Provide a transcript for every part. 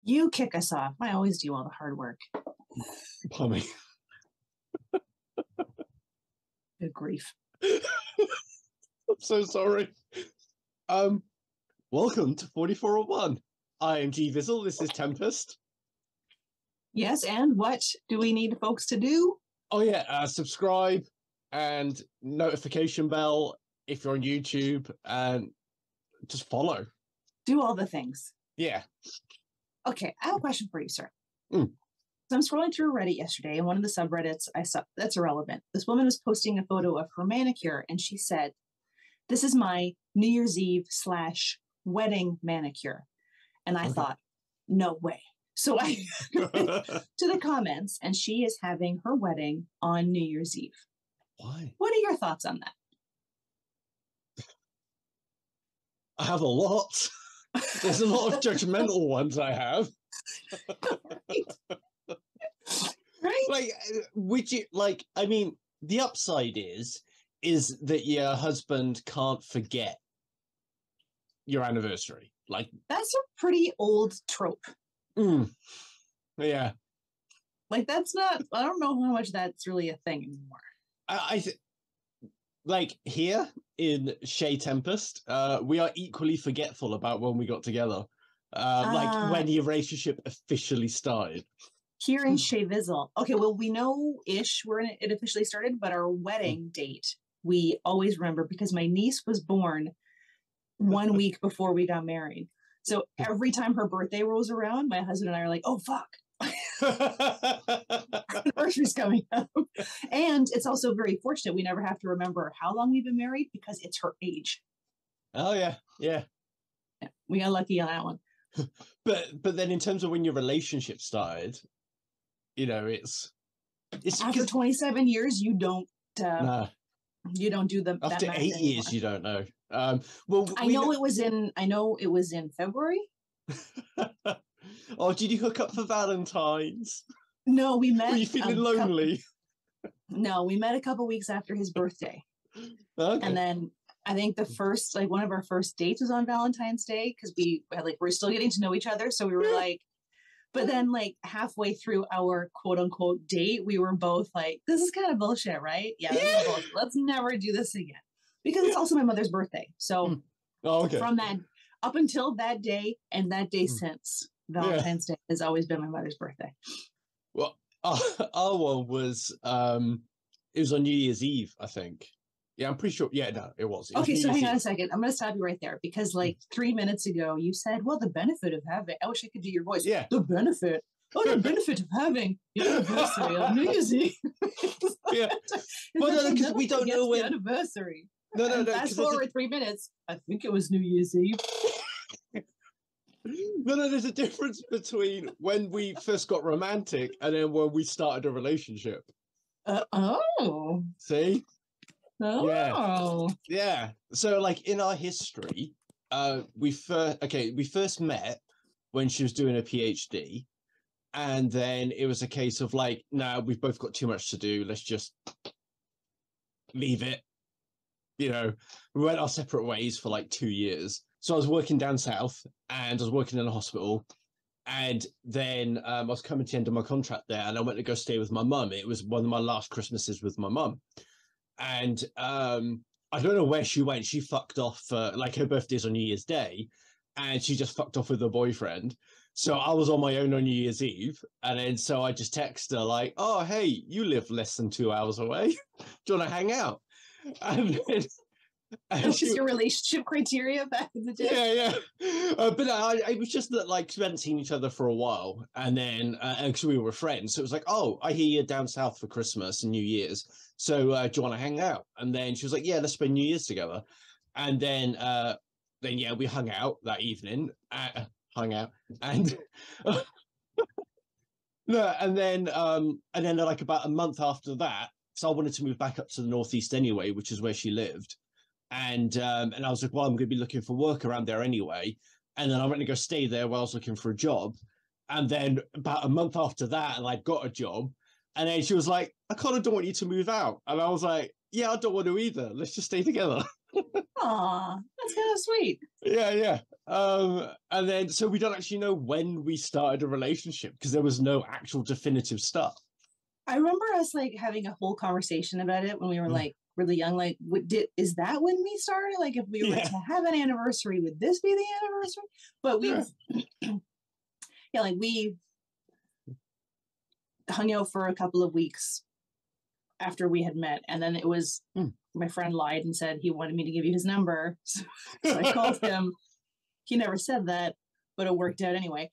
You kick us off. I always do all the hard work. Plumbing. Good grief. I'm so sorry. Welcome to 4401. I am GVizzle. This is Tempest. Yes, and what do we need folks to do? Oh yeah, subscribe and notification bell if you're on YouTube, and just follow. Do all the things. Yeah. Okay, I have a question for you, sir. So I'm scrolling through Reddit yesterday, and one of the subreddits I saw, that's irrelevant. This woman was posting a photo of her manicure, and she said, "This is my New Year's Eve / wedding manicure." And I thought, no way. So I to the comments, and she is having her wedding on New Year's Eve. Why? What are your thoughts on that? I have a lot. There's a lot of judgmental ones I have. Right. Like, would you like? I mean, the upside is that your husband can't forget your anniversary. Like, that's a pretty old trope. Yeah. Like, that's not. I don't know how much that's really a thing anymore. Like here in Tempest, we are equally forgetful about when we got together. Like when your relationship officially started. Here in GVizzle. Okay, well, we know-ish when it officially started, but our wedding date, we always remember because my niece was born 1 week before we got married. So every time her birthday rolls around, my husband and I are like, oh, fuck. Our anniversary's coming up. And it's also very fortunate we never have to remember how long we've been married because it's her age. Oh, yeah. We got lucky on that one. But then in terms of when your relationship started, you know, it's after 27 years, you don't do the after that 8 years anymore. You don't know. Well, I know it was in February. Oh, did you hook up for Valentine's? No, we met. Were you feeling lonely? No, we met a couple weeks after his birthday. Okay. And then I think one of our first dates was on Valentine's Day because we're still getting to know each other. So we were like, but then like halfway through our quote unquote date, we were both like, this is kind of bullshit, right? Yeah. Let's never do this again. Because it's also my mother's birthday. So from that up until that day and that day since, Valentine's Day has always been my mother's birthday. Well, our one was it was on New Year's Eve, I think. Yeah, I'm pretty sure. Yeah, no, it was. Okay, so hang on a second. I'm going to stop you right there because like 3 minutes ago you said, well, the benefit of having, I wish I could do your voice. Yeah. The benefit. Oh, the benefit of having your anniversary on New Year's Eve. Yeah. Well, no, because we don't know when. Anniversary. No. Fast forward 3 minutes. I think it was New Year's Eve. No, there's a difference between when we first got romantic and then when we started a relationship. See? Oh. Yeah. So, like, in our history, we first met when she was doing a PhD. And then it was a case of like, nah, we've both got too much to do. Let's just leave it. You know, we went our separate ways for like 2 years. So I was working down south and I was working in a hospital. And then I was coming to the end of my contract there and I went to go stay with my mum. It was one of my last Christmases with my mum. And I don't know where she went. She fucked off, like her birthday's on New Year's Day. And she just fucked off with her boyfriend. So I was on my own on New Year's Eve. And then so I just texted her like, oh, hey, you live less than 2 hours away. Do you want to hang out? And then... That was your relationship criteria back in the day. Yeah. But it was just that, like, we hadn't seen each other for a while. And then, because we were friends. So it was like, oh, I hear you're down south for Christmas and New Year's. So do you want to hang out? And then she was like, yeah, let's spend New Year's together. And then yeah, we hung out that evening. And no, and then like about a month after that, so I wanted to move back up to the northeast anyway, which is where she lived. And I was like, well, I'm going to be looking for work around there anyway. And then I went to go stay there while I was looking for a job. And then about a month after that, and I got a job. And then she was like, I kind of don't want you to move out. And I was like, yeah, I don't want to either. Let's just stay together. Aw, that's kind of sweet. Yeah. And then so we don't actually know when we started a relationship because there was no actual definitive start. I remember us like having a whole conversation about it when we were like really young. Like, is that when we started? Like, if we were to have an anniversary, would this be the anniversary? But we, like we hung out for a couple of weeks after we had met, and then it was my friend lied and said he wanted me to give you his number, so I called him. He never said that, but it worked out anyway.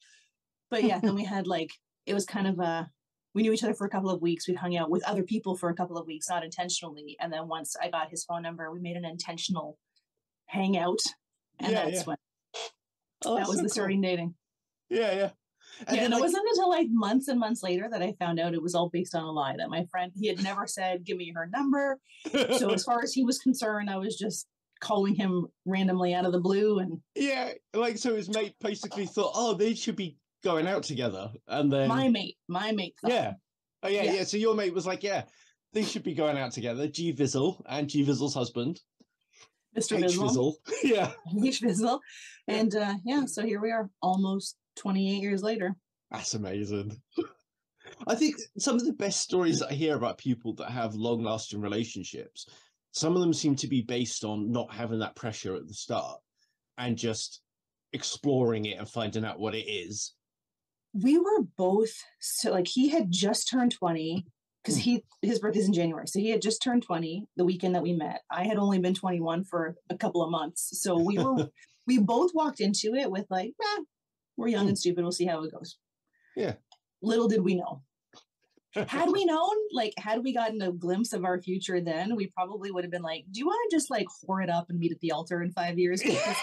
But yeah, then we had like, it was kind of we knew each other for a couple of weeks. We hung out with other people for a couple of weeks, not intentionally. And then once I got his phone number, we made an intentional hangout, and that's when that was the starting dating. And then it wasn't until like months and months later that I found out it was all based on a lie, that my friend, he had never said, give me her number. So as far as he was concerned, I was just calling him randomly out of the blue. And like, so his mate basically thought, oh, they should be going out together. And then my mate thought, so your mate was like, they should be going out together. GVizzle and GVizzle's husband, Mr. Vizzle. GVizzle. And so here we are almost 28 years later. That's amazing. I think some of the best stories that I hear about people that have long-lasting relationships, some of them seem to be based on not having that pressure at the start and just exploring it and finding out what it is. We were both, so like he had just turned 20 because his birthday's in January. So he had just turned 20 the weekend that we met. I had only been 21 for a couple of months. So we both walked into it with like, we're young and stupid. We'll see how it goes. Yeah. Little did we know. Had we known, like, had we gotten a glimpse of our future then, we probably would have been like, do you want to just like whore it up and meet at the altar in 5 years? Because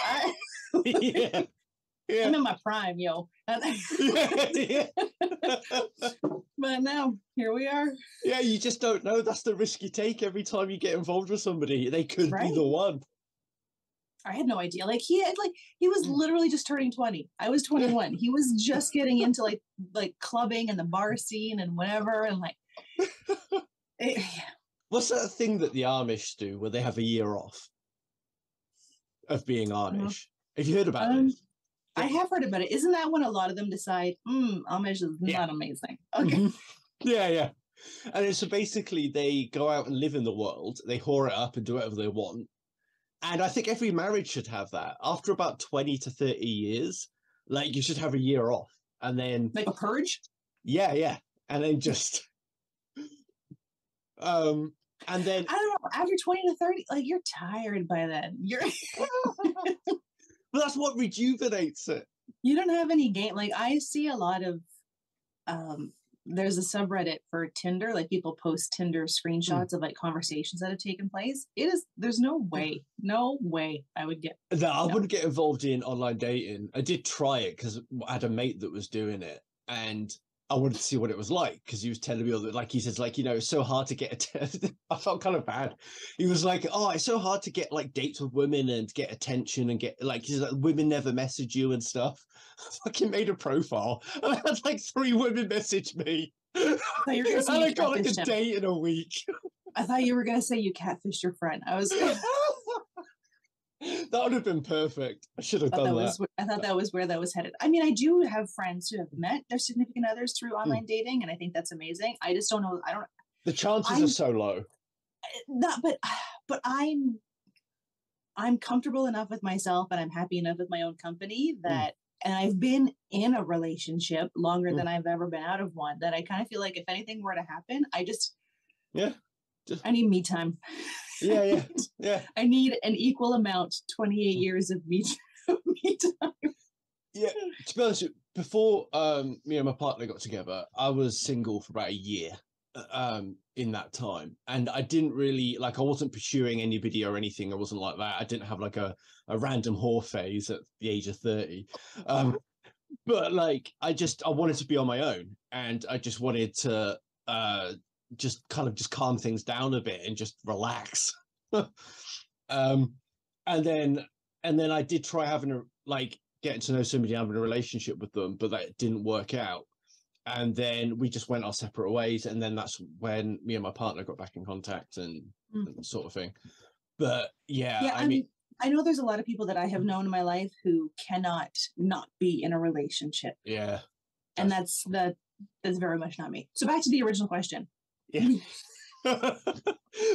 I'm in my prime, yo. But now, here we are. Yeah, you just don't know. That's the risk you take every time you get involved with somebody. They could be the one. I had no idea. Like he was literally just turning 20. I was 21. He was just getting into like clubbing and the bar scene and whatever. And like, what's that thing that the Amish do where they have a year off of being Amish? Have you heard about it? I have heard about it. Isn't that when a lot of them decide, Amish is not amazing? Okay. Yeah. And so basically they go out and live in the world. They whore it up and do whatever they want. And I think every marriage should have that. After about 20 to 30 years, like you should have a year off. And then... like a purge? Yeah. And then just... and then... I don't know. After 20 to 30, like you're tired by then. You're... But that's what rejuvenates it. You don't have any game. Like I see a lot of... there's a subreddit for Tinder, like people post Tinder screenshots of like conversations that have taken place. There's no way I would get. No, I wouldn't get involved in online dating. I did try it because I had a mate that was doing it and I wanted to see what it was like because he was telling me all that, like he says, like, it's so hard to get I felt kind of bad. He was like, oh, it's so hard to get like dates with women and get attention and get like, he's like, women never message you and stuff. I fucking made a profile and I had like 3 women message me. And I got like a date in a week. I thought you were gonna say you catfished your friend. I was that would have been perfect. I should have done that. I thought that was where that was headed. I mean, I do have friends who have met their significant others through online dating, and I think that's amazing. I just don't know. The chances are so low. But I'm comfortable enough with myself, and I'm happy enough with my own company that, and I've been in a relationship longer than I've ever been out of one. That I kind of feel like if anything were to happen, I need me time. Yeah. I need an equal amount, 28 years of me time. Yeah, to be honest, before me and my partner got together, I was single for about a year in that time. And I didn't really, I wasn't pursuing anybody or anything. I wasn't like that. I didn't have like a random whore phase at the age of 30. But like, I wanted to be on my own. And I just wanted to just calm things down a bit and just relax. And then I did try having getting to know somebody, having a relationship with them, but that didn't work out. And then we just went our separate ways. And then that's when me and my partner got back in contact and sort of thing. But I mean, I know there's a lot of people that I have known in my life who cannot not be in a relationship. Yeah. And that's very much not me. So back to the original question. Yeah.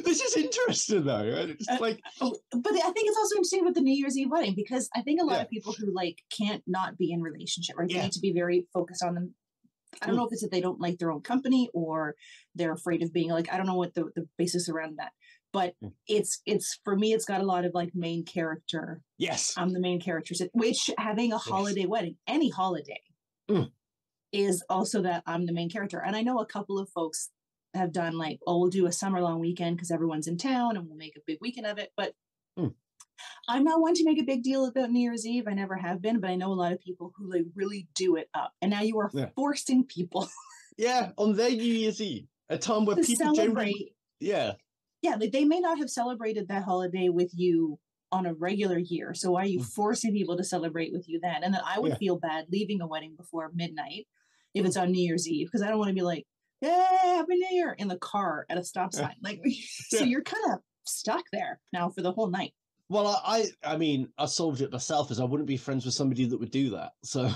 This is interesting though. It's like, but I think it's also interesting with the New Year's Eve wedding, because I think a lot of people who like can't not be in relationship, right? They need to be very focused on them. I don't know if it's that they don't like their own company or they're afraid of being like, I don't know what the basis around that, but it's for me, it's got a lot of like main character. Yes. I'm the main character, which having a holiday wedding, any holiday, is also that I'm the main character. And I know a couple of folks have done like, oh, we'll do a summer long weekend because everyone's in town and we'll make a big weekend of it. But I'm not one to make a big deal about New Year's Eve. I never have been, but I know a lot of people who like really do it up. And now you are forcing people. On their New Year's Eve, a time where people celebrate. Yeah, like they may not have celebrated that holiday with you on a regular year. So why are you forcing people to celebrate with you then? And then I would feel bad leaving a wedding before midnight if it's on New Year's Eve, because I don't want to be like, yeah, Happy New Year in the car at a stop sign. Like, so you're kind of stuck there now for the whole night. Well, I mean, I solved it myself, as I wouldn't be friends with somebody that would do that. So,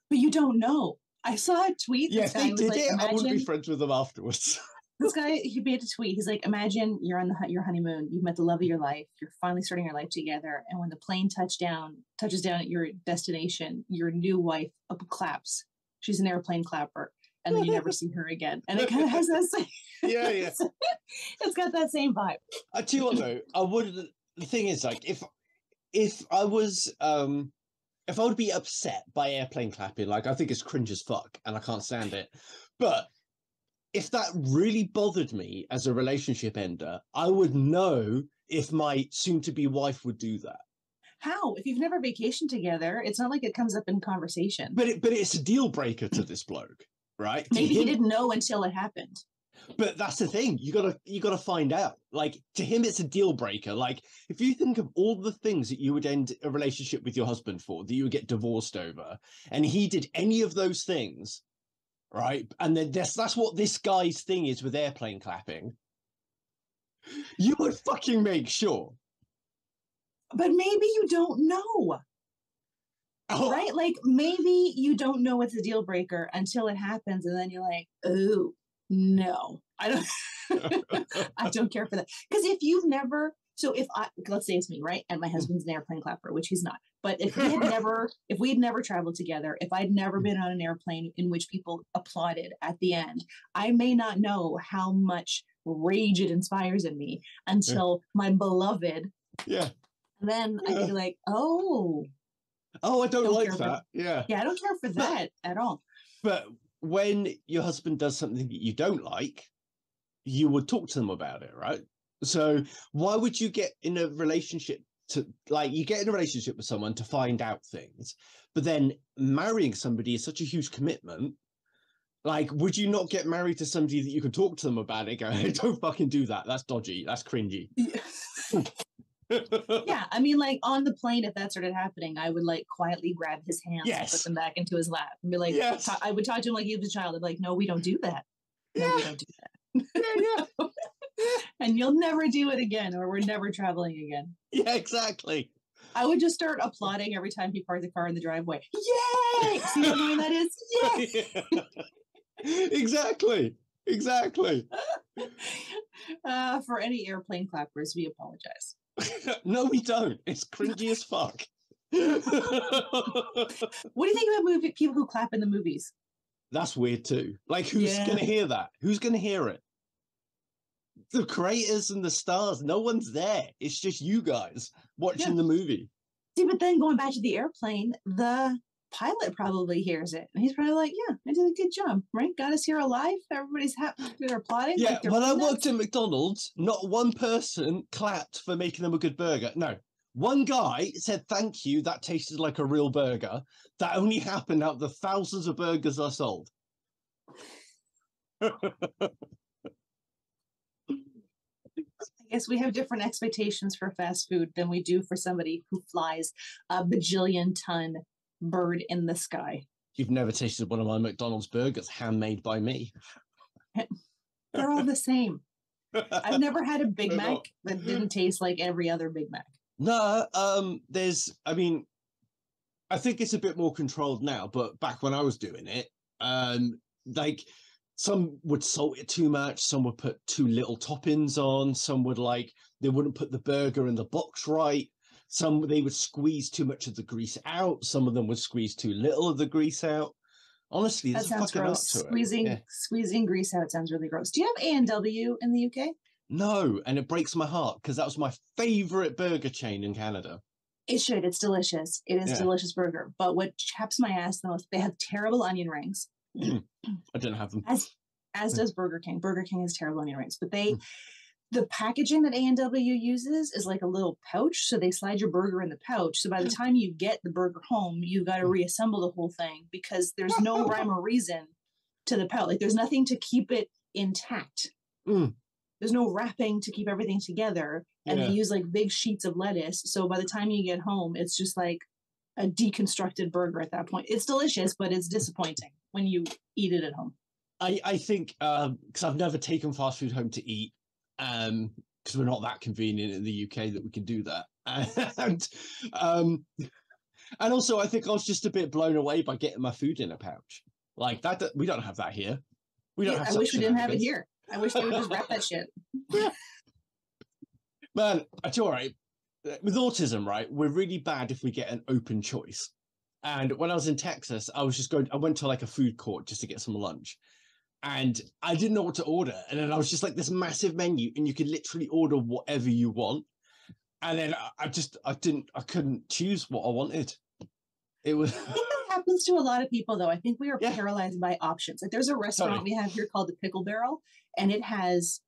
but you don't know. I saw a tweet. Yeah, if they did it, I wouldn't be friends with them afterwards. This guy, he made a tweet. He's like, imagine you're on your honeymoon. You've met the love of your life. You're finally starting your life together. And when the plane touches down at your destination, your new wife claps. She's an airplane clapper. And then you never see her again. And it kind of has that same... It's got that same vibe. I tell you what, though, the thing is, like, if I would be upset by airplane clapping, like, I think it's cringe as fuck, and I can't stand it. But if that really bothered me as a relationship ender, I would know if my soon-to-be wife would do that. How? If you've never vacationed together, it's not like it comes up in conversation. But it's a deal breaker to this bloke, right? Maybe he didn't know until it happened. But that's the thing. You gotta find out. Like, to him, it's a deal breaker. Like, if you think of all the things that you would end a relationship with your husband for, that you would get divorced over, and he did any of those things, right? And then that's what this guy's thing is with airplane clapping. You would fucking make sure. But maybe you don't know. Oh. Right? Like, maybe you don't know it's a deal breaker until it happens, and then you're like, oh, no, I don't I don't care for that. Because if you've never, let's say it's me, right? And my husband's an airplane clapper, which he's not. But if we had never traveled together, if I'd never been on an airplane in which people applauded at the end, I may not know how much rage it inspires in me until my beloved. Yeah. And then I'd be like, oh, I don't like that. Yeah, I don't care for that at all. But when your husband does something that you don't like, you would talk to them about it, right? So why would you get in a relationship you get in a relationship with someone to find out things, but then marrying somebody is such a huge commitment. Like, would you not get married to somebody that you can talk to them about it? Go, hey, don't fucking do that. That's dodgy. That's cringy. Yeah, I mean, like, on the plane, if that started happening, I would like quietly grab his hands and put them back into his lap and be like, I would talk to him like he was a child. I'd be like, no, we don't do that. No, we don't do that. And you'll never do it again, or we're never traveling again. Yeah, exactly. I would just start applauding every time he parked the car in the driveway. Yay! See how annoying that is? Yay! Exactly. For any airplane clappers, we apologize. No, we don't. It's cringy as fuck. What do you think about people who clap in the movies? That's weird too. Like, who's going to hear that? Who's going to hear it? The creators and the stars. No one's there. It's just you guys watching the movie. See, but then going back to the airplane, the pilot probably hears it. And he's probably like, yeah, I did a good job, right? Got us here alive. Everybody's happy. They're applauding. Yeah, when I worked at McDonald's, not one person clapped for making them a good burger. No. One guy said, thank you, that tasted like a real burger. That only happened out of the thousands of burgers I sold. I guess we have different expectations for fast food than we do for somebody who flies a bajillion-ton bird in the sky. You've never tasted one of my McDonald's burgers handmade by me. They're all the same. I've never had a Big Mac that didn't taste like every other Big Mac. No, I mean, I think it's a bit more controlled now, but back when I was doing it, like some would salt it too much, some would put too little toppings on, some would they wouldn't put the burger in the box right. They would squeeze too much of the grease out. Some of them would squeeze too little of the grease out. Honestly, that there's a sounds fucking art gross. to it. Squeezing grease out sounds really gross. Do you have A&W in the UK? No, and it breaks my heart because that was my favorite burger chain in Canada. It should. It's delicious. It is delicious burger. But what chaps my ass the most, they have terrible onion rings. I didn't have them. As does Burger King. Burger King has terrible onion rings. But the packaging that A&W uses is like a little pouch. So they slide your burger in the pouch. So by the time you get the burger home, you got to reassemble the whole thing because there's no rhyme or reason to the pouch. Like there's nothing to keep it intact. There's no wrapping to keep everything together. And they use like big sheets of lettuce. So by the time you get home, it's just like a deconstructed burger at that point. It's delicious, but it's disappointing when you eat it at home. I think because I've never taken fast food home to eat because we're not that convenient in the UK that we can do that. And also I think I was just a bit blown away by getting my food in a pouch. Like that, we don't have that here. We don't have I wish we didn't have it here. I wish they would just wrap that shit. Man, it's all right. With autism, right, we're really bad if we get an open choice. And when I was in Texas, I went to like a food court just to get some lunch. And I didn't know what to order. And then I was just like this massive menu and you could literally order whatever you want. And then I couldn't choose what I wanted. It was... I think that happens to a lot of people though. I think we are paralyzed by options. Like there's a restaurant we have here called the Pickle Barrel and it has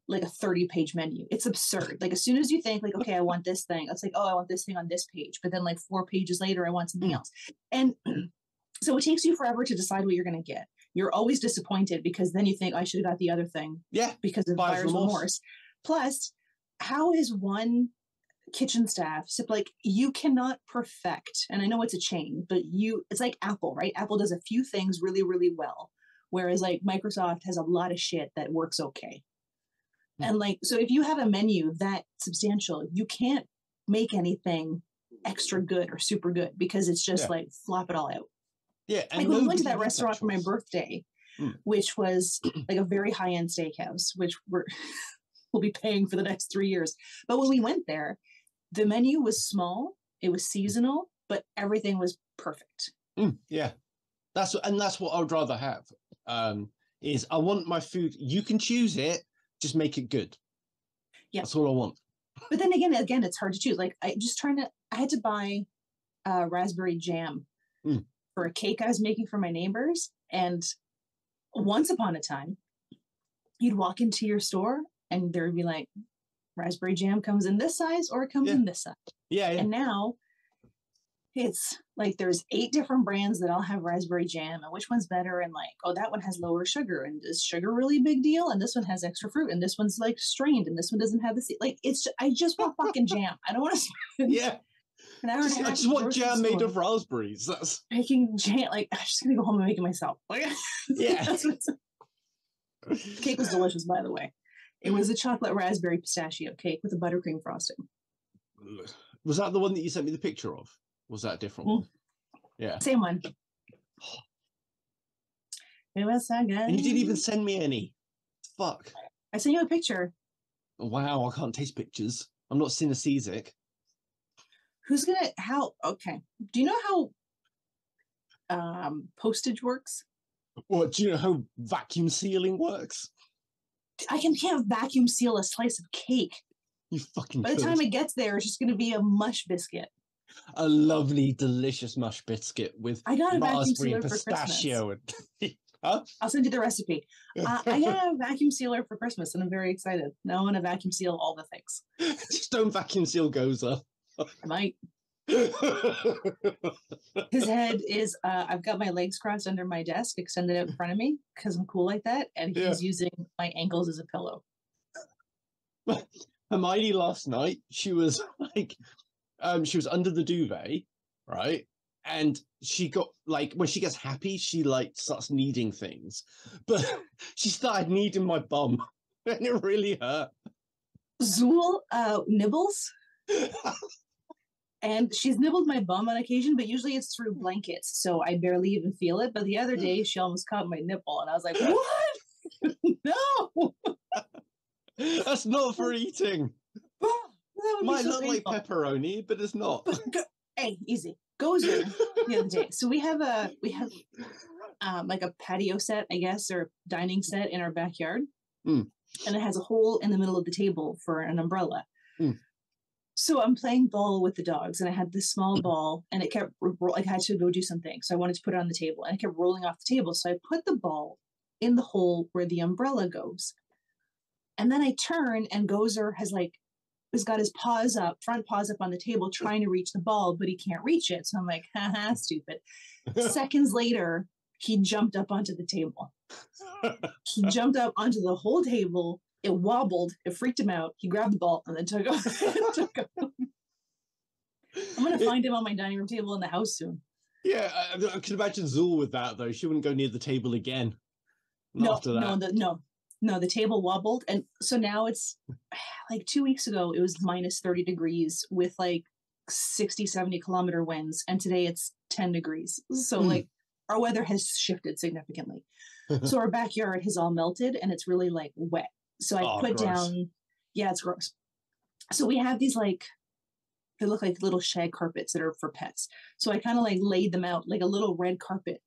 like a 30-page menu. It's absurd. Like as soon as you think like, okay, I want this thing, it's like, oh, I want this thing on this page. But then like 4 pages later, I want something else. And so it takes you forever to decide what you're going to get. You're always disappointed because then you think I should have got the other thing. Yeah. Because of buyer's remorse. Plus, how is one kitchen staff like you cannot perfect, and I know it's a chain, but it's like Apple, right? Apple does a few things really, really well. Whereas like Microsoft has a lot of shit that works okay. And like, so if you have a menu that substantial, you can't make anything extra good or super good because it's just like flop it all out. Yeah. And like when we went to that restaurant for my birthday, which was like a very high-end steakhouse, which we'll be paying for the next 3 years. But when we went there, the menu was small, it was seasonal, but everything was perfect. Yeah. That's what I would rather have. Is I want my food, you can choose it, just make it good. Yeah. That's all I want. But then again, it's hard to choose. Like I had to buy raspberry jam for a cake I was making for my neighbors. And once upon a time, you'd walk into your store and there'd be like, raspberry jam comes in this size or it comes in this size. Yeah. And now it's like there's 8 different brands that all have raspberry jam and which one's better and like, oh, that one has lower sugar and is sugar really a big deal? And this one has extra fruit and this one's like strained and this one doesn't have the seed. Like I just want fucking jam. I don't want to spend an hour and a half. I just want jam made of raspberries. That's making jam. Like I'm just gonna go home and make it myself. Like cake was delicious, by the way. It was a chocolate raspberry pistachio cake with a buttercream frosting. Was that the one that you sent me the picture of? Was that a different one? Yeah. Same one. It was so good. And you didn't even send me any. Fuck. I sent you a picture. Wow, I can't taste pictures. I'm not synesthetic. Who's gonna okay. Do you know how postage works? What, do you know how vacuum sealing works? I can't vacuum seal a slice of cake. You fucking By the time it gets there, it's just going to be a mush biscuit. A lovely, delicious mush biscuit with raspberry and pistachio. Huh? I'll send you the recipe. I got a vacuum sealer for Christmas, and I'm very excited. Now I want to vacuum seal all the things. Just don't vacuum seal Goza. I might. His head is I've got my legs crossed under my desk extended out in front of me because I'm cool like that, and he's using my ankles as a pillow. Hermione last night, she was like she was under the duvet, right? And she got like when she gets happy, she like starts kneading things. But she started kneading my bum and it really hurt. Zeelool nibbles? And she's nibbled my bum on occasion, but usually it's through blankets, so I barely even feel it. But the other day, she almost caught my nipple, and I was like, what? No! That's not for eating. Might so look painful. like pepperoni, but it's not. Hey, easy. Gozer the other day. So we have like a patio set, I guess, or dining set in our backyard. Mm. And it has a hole in the middle of the table for an umbrella. Mm. So I'm playing ball with the dogs, and I had this small ball, and it kept like I had to go do something. So I wanted to put it on the table, and it kept rolling off the table. So I put the ball in the hole where the umbrella goes. And then I turn, and Gozer has got his front paws up on the table, trying to reach the ball, but he can't reach it. So I'm like, haha, stupid. Seconds later, he jumped up onto the table. He jumped up onto the whole table. It wobbled. It freaked him out. He grabbed the ball and then took off. I'm going to find him on my dining room table in the house soon. Yeah, I can imagine Zeelool with that, though. She wouldn't go near the table again. After that. No, the table wobbled. And so now it's like 2 weeks ago, it was minus 30 degrees with like 60, 70 kilometer winds. And today it's 10 degrees. So like our weather has shifted significantly. So our backyard has all melted and it's really like wet. So I put down, it's gross. So we have these they look like little shag carpets that are for pets. So I kind of like laid them out like a little red carpet.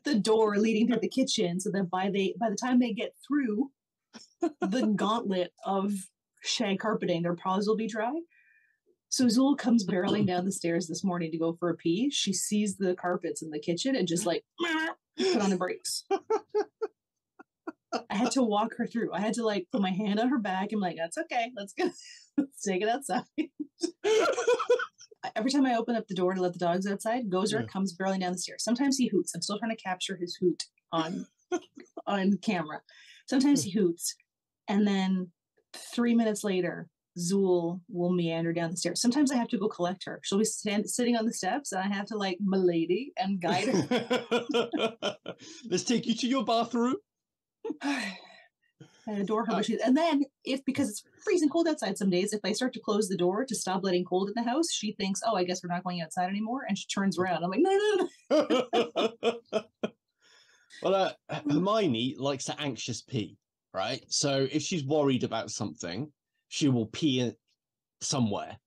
The door leading through the kitchen, so that by the time they get through the gauntlet of shag carpeting, their paws will be dry. So Zeelool comes barreling down the stairs this morning to go for a pee. She sees the carpets in the kitchen and just like put on the brakes. I had to walk her through. I had to like put my hand on her back and like, that's okay. Let's go. Let's take it outside. Every time I open up the door to let the dogs outside, Gozer comes barreling down the stairs. Sometimes he hoots. I'm still trying to capture his hoot on camera. Sometimes he hoots. And then 3 minutes later, Zeelool will meander down the stairs. Sometimes I have to go collect her. She'll be sitting on the steps, and I have to like, milady, and guide her. Let's take you to your bathroom. I adore her, and then because it's freezing cold outside some days, if I start to close the door to stop letting cold in the house, she thinks, oh, I guess we're not going outside anymore, and she turns around. I'm like, no. Well, Hermione likes to anxious pee, right? So if she's worried about something, she will pee somewhere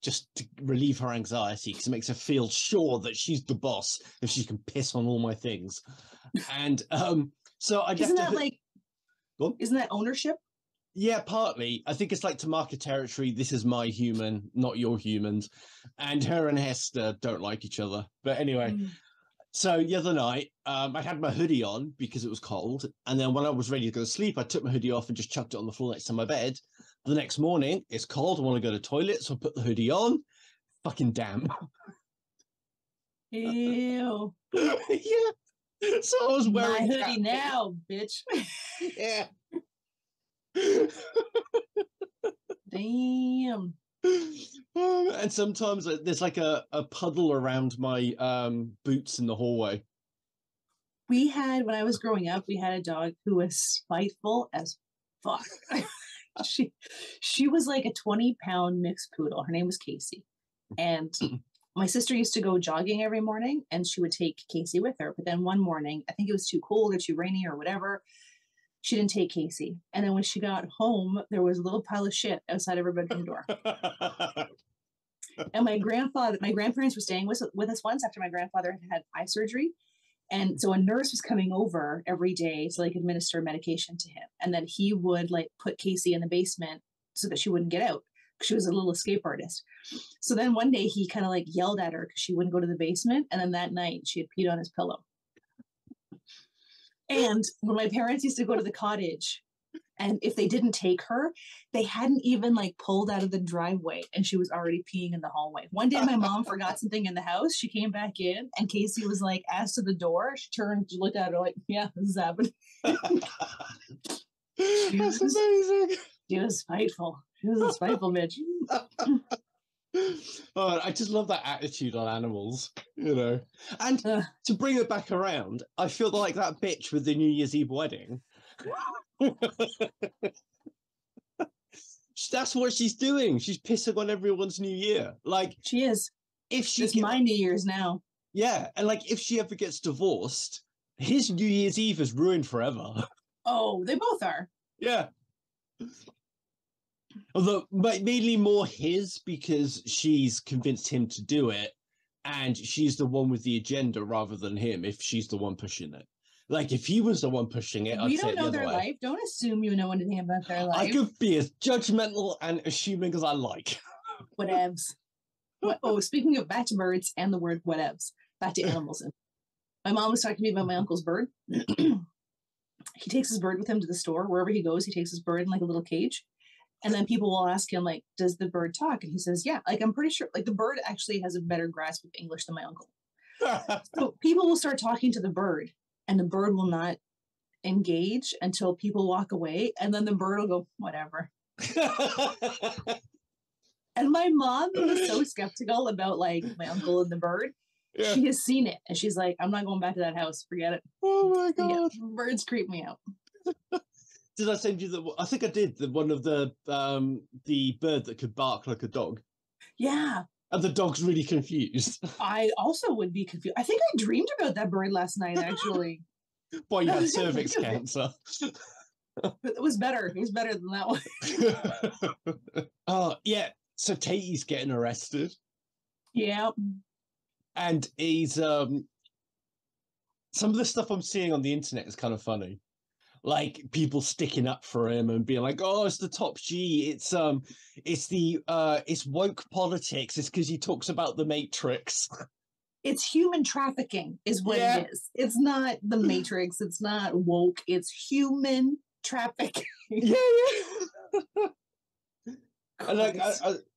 just to relieve her anxiety, because it makes her feel sure that she's the boss if she can piss on all my things. And so I guess isn't that ownership? Yeah, partly. I think it's like to mark a territory. This is my human, not your humans. And her and Hester don't like each other. But anyway, so the other night, I had my hoodie on because it was cold. And then when I was ready to go to sleep, I took my hoodie off and just chucked it on the floor next to my bed. The next morning, it's cold. I want to go to the toilet. So I put the hoodie on. Fucking damn. Ew. Yeah. So I was wearing my hoodie now, bitch. Yeah. Damn. And sometimes there's like a puddle around my boots in the hallway. When I was growing up, we had a dog who was spiteful as fuck. She was like a 20-pound mixed poodle. Her name was Casey. And my sister used to go jogging every morning, and she would take Casey with her. But then one morning, I think it was too cold or too rainy or whatever, she didn't take Casey. And then when she got home, there was a little pile of shit outside of her bedroom door. And my grandparents were staying with us once after my grandfather had eye surgery. And so a nurse was coming over every day to like administer medication to him. And then he would like put Casey in the basement so that she wouldn't get out. She was a little escape artist. So then one day he kind of like yelled at her because she wouldn't go to the basement. And then that night she had peed on his pillow. And when my parents used to go to the cottage, and if they didn't take her, they hadn't even like pulled out of the driveway and she was already peeing in the hallway. One day my mom forgot something in the house. She came back in and Casey was like, asked to the door. She turned to look at her like, yeah, this is happening. That's amazing. She was spiteful. She was a spiteful bitch. Oh, I just love that attitude on animals, you know. And to bring it back around, I feel like that bitch with the New Year's Eve wedding. That's what she's doing. She's pissing on everyone's New Year. Like, she is. If she it's my New Year's now. Yeah, and like if she ever gets divorced, his New Year's Eve is ruined forever. Oh, they both are. Yeah. Although mainly more his, because she's convinced him to do it, and she's the one with the agenda rather than him if she's the one pushing it. Like if he was the one pushing it, we don't know their life. Don't assume you know anything about their life. I could be as judgmental and assuming as I like. Whatevs. Oh, speaking of back to birds and the word whatevs, back to animals. My mom was talking to me about my uncle's bird. He takes his bird with him to the store. Wherever he goes, he takes his bird in like a little cage. And then people will ask him, like, does the bird talk? And he says, yeah. Like, I'm pretty sure, like, the bird actually has a better grasp of English than my uncle. So people will start talking to the bird, and the bird will not engage until people walk away. And then the bird will go, whatever. And my mom was so skeptical about, like, my uncle and the bird. Yeah. She has seen it, and she's like, I'm not going back to that house. Forget it. Oh, my God. Yeah, birds creep me out. Did I send you I think I did, the one of the bird that could bark like a dog. Yeah. And the dog's really confused. I also would be confused. I think I dreamed about that bird last night, actually. Boy, you had cervix cancer. But it was better. It was better than that one. Oh, yeah. So Tate's getting arrested. Yeah. And he's some of the stuff I'm seeing on the internet is kind of funny. Like people sticking up for him and being like, "Oh, it's the top G. It's woke politics. It's because he talks about the Matrix." It's human trafficking, is what it is. It's not the Matrix. It's not woke. It's human trafficking. Yeah. And like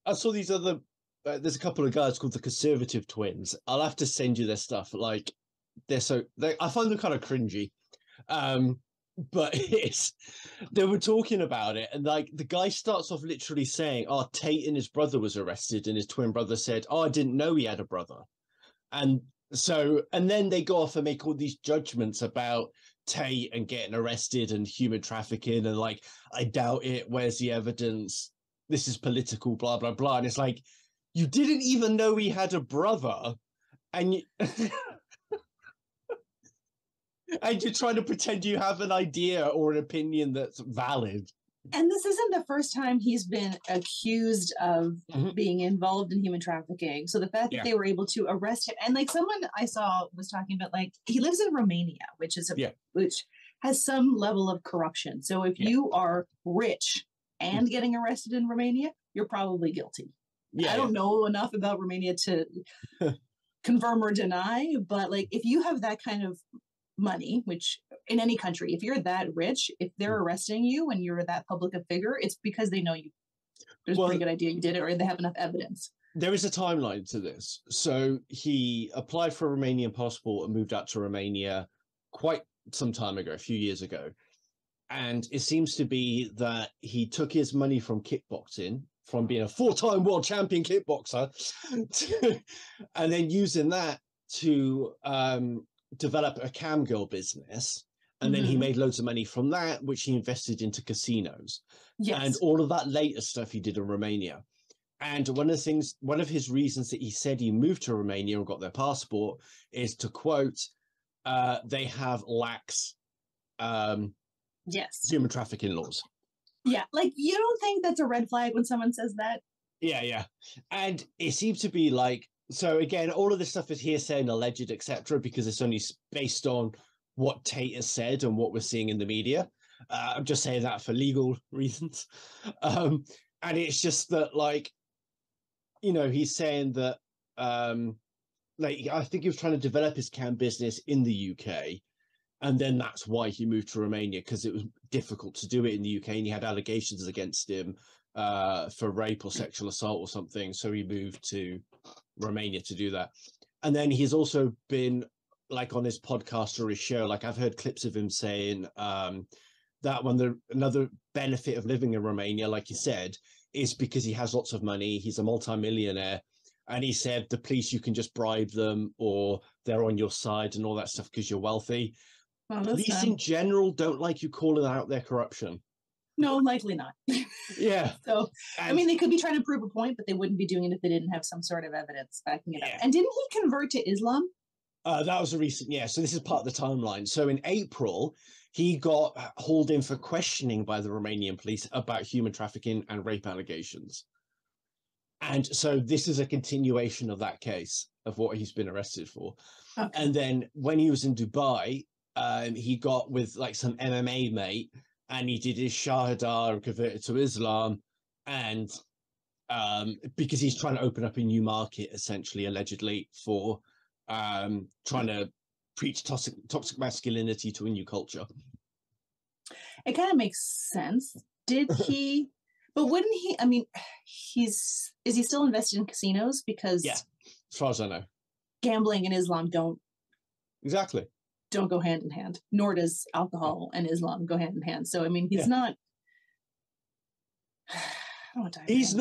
I saw these other. There's a couple of guys called the Conservative Twins. I'll have to send you their stuff. Like I find them kind of cringy. But they were talking about it, and like the guy starts off literally saying, "Oh, Tate and his brother was arrested," and his twin brother said, "Oh, I didn't know he had a brother." And then they go off and make all these judgments about Tate and getting arrested and human trafficking, and like, I doubt it. Where's the evidence? This is political, blah blah blah. And it's like, you didn't even know he had a brother, and you. And you're trying to pretend you have an idea or an opinion that's valid. And this isn't the first time he's been accused of being involved in human trafficking. So the fact that they were able to arrest him, and like someone I saw was talking about, like, he lives in Romania, which is which has some level of corruption. So if you are rich and getting arrested in Romania, you're probably guilty. I don't know enough about Romania to confirm or deny, but like if you have that kind of money, which in any country, if you're that rich, if they're arresting you and you're that public a figure, it's because they know you. There's a pretty good idea you did it, or they have enough evidence. There is a timeline to this. So he applied for a Romanian passport and moved out to Romania quite some time ago, a few years ago. And it seems to be that he took his money from kickboxing, from being a 4-time world champion kickboxer, and then using that to develop a cam girl business, and then he made loads of money from that, which he invested into casinos and all of that later stuff he did in Romania. And one of his reasons that he said he moved to Romania and got their passport is to quote, they have lax human trafficking laws. Yeah, like, you don't think that's a red flag when someone says that? Yeah. And it seems to be like, so again, all of this stuff is hearsay and alleged, etc., because it's only based on what Tate has said and what we're seeing in the media. I'm just saying that for legal reasons. And it's just that, like, you know, he's saying that, like, I think he was trying to develop his cam business in the UK. And then that's why he moved to Romania, because it was difficult to do it in the UK. And he had allegations against him for rape or sexual assault or something. So he moved to Romania to do that. And then he's also been, like, on his podcast or his show, like, I've heard clips of him saying that another benefit of living in Romania, like you said, is because he has lots of money. He's a multimillionaire. And he said the police, you can just bribe them or they're on your side and all that stuff because you're wealthy. Police in general don't like you calling out their corruption. No, likely not. Yeah. So, I mean, they could be trying to prove a point, but they wouldn't be doing it if they didn't have some sort of evidence backing it up. And didn't he convert to Islam? That was a recent, so this is part of the timeline. So in April, he got hauled in for questioning by the Romanian police about human trafficking and rape allegations. And so this is a continuation of that case of what he's been arrested for. Okay. And then when he was in Dubai, he got with like some MMA mate and he did his Shahada and converted to Islam. And because he's trying to open up a new market, essentially, allegedly, for trying to preach toxic masculinity to a new culture. It kind of makes sense. Did he? But wouldn't he? I mean, is he still invested in casinos? Because as far as I know, gambling and Islam don't go hand in hand. Nor does alcohol and Islam go hand in hand. So I mean, he's not. I don't want to He's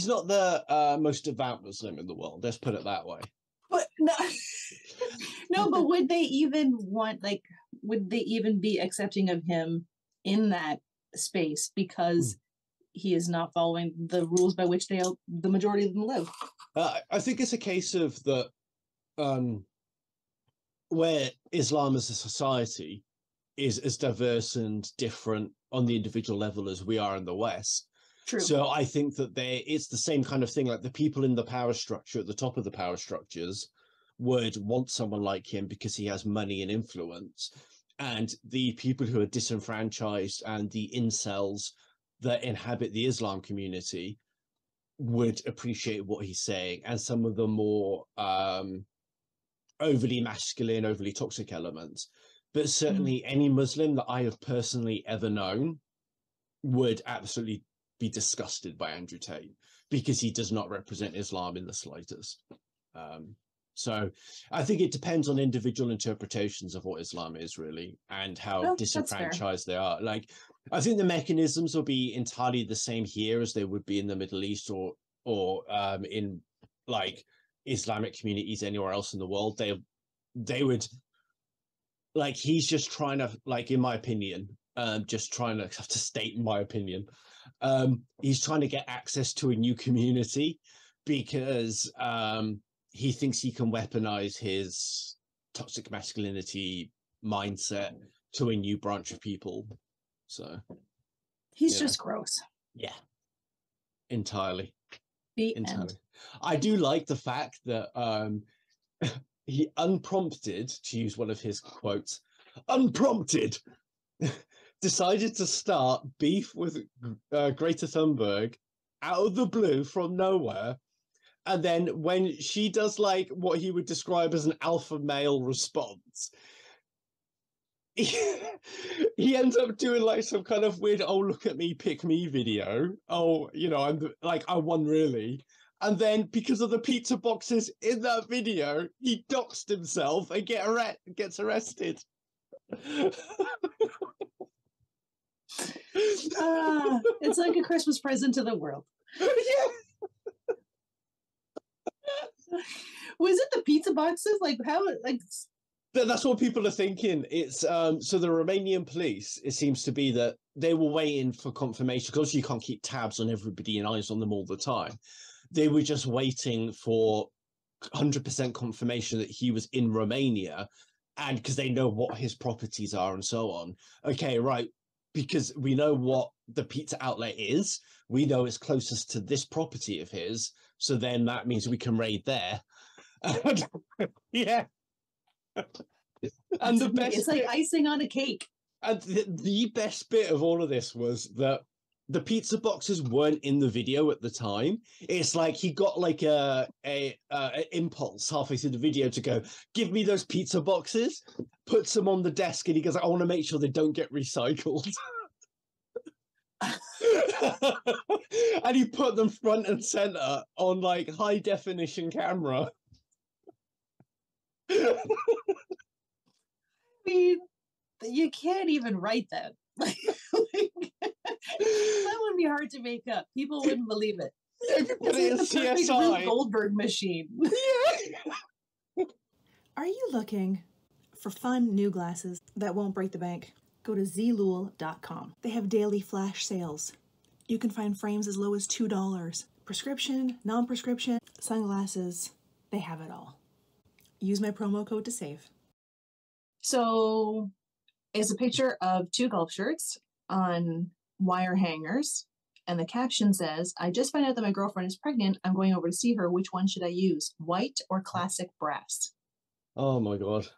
not the most devout Muslim in the world. Let's put it that way. But no, but would they even would they even be accepting of him in that space because he is not following the rules by which the majority of them live? I think it's a case of where Islam as a society is as diverse and different on the individual level as we are in the West. True. So I think that it's the same kind of thing. Like the people in the power structure, at the top of the power structures, would want someone like him because he has money and influence. And the people who are disenfranchised and the incels that inhabit the Islam community would appreciate what he's saying. And some of the more overly masculine, overly toxic elements. But certainly any Muslim that I have personally ever known would absolutely be disgusted by Andrew Tate because he does not represent Islam in the slightest. So I think it depends on individual interpretations of what Islam is, really, and how disenfranchised they are. Like, I think the mechanisms will be entirely the same here as they would be in the Middle East or in like Islamic communities anywhere else in the world. They would, like, he's just trying to, like, in my opinion, just trying to have to state my opinion. He's trying to get access to a new community because he thinks he can weaponize his toxic masculinity mindset to a new branch of people. So he's just gross. Yeah, entirely. Entirely. End. I do like the fact that he unprompted, to use one of his quotes, unprompted, decided to start beef with Greta Thunberg out of the blue from nowhere. And then when she does like what he would describe as an alpha male response, he ends up doing like some kind of weird, oh, look at me, pick me video. Oh, you know, I won really. And then because of the pizza boxes in that video, he doxed himself and gets arrested. It's like a Christmas present to the world. Yeah. Was it the pizza boxes? Like how? Like that's what people are thinking. It's so the Romanian police. It seems to be that they were waiting for confirmation because you can't keep tabs on everybody and eyes on them all the time. They were just waiting for 100% confirmation that he was in Romania, and because they know what his properties are and so on. Okay, right. Because we know what the pizza outlet is. We know it's closest to this property of his. So then that means we can raid there. Yeah. And the best it's like icing on a cake. And the best bit of all of this was that the pizza boxes weren't in the video at the time. It's like he got like a impulse halfway through the video to go, give me those pizza boxes, puts them on the desk, and he goes, I want to make sure they don't get recycled. And he put them front and center on like high definition camera. I mean, you can't even write that. That would be hard to make up. People wouldn't believe it. It's the perfect Rube Goldberg machine. Yeah. Are you looking for fun new glasses that won't break the bank? go to Zeelool.com. They have daily flash sales. You can find frames as low as $2. Prescription, non-prescription, sunglasses, they have it all. Use my promo code to save. So it's a picture of 2 golf shirts on wire hangers. And the caption says, I just found out that my girlfriend is pregnant. I'm going over to see her. Which one should I use? White or classic brass? Oh my God.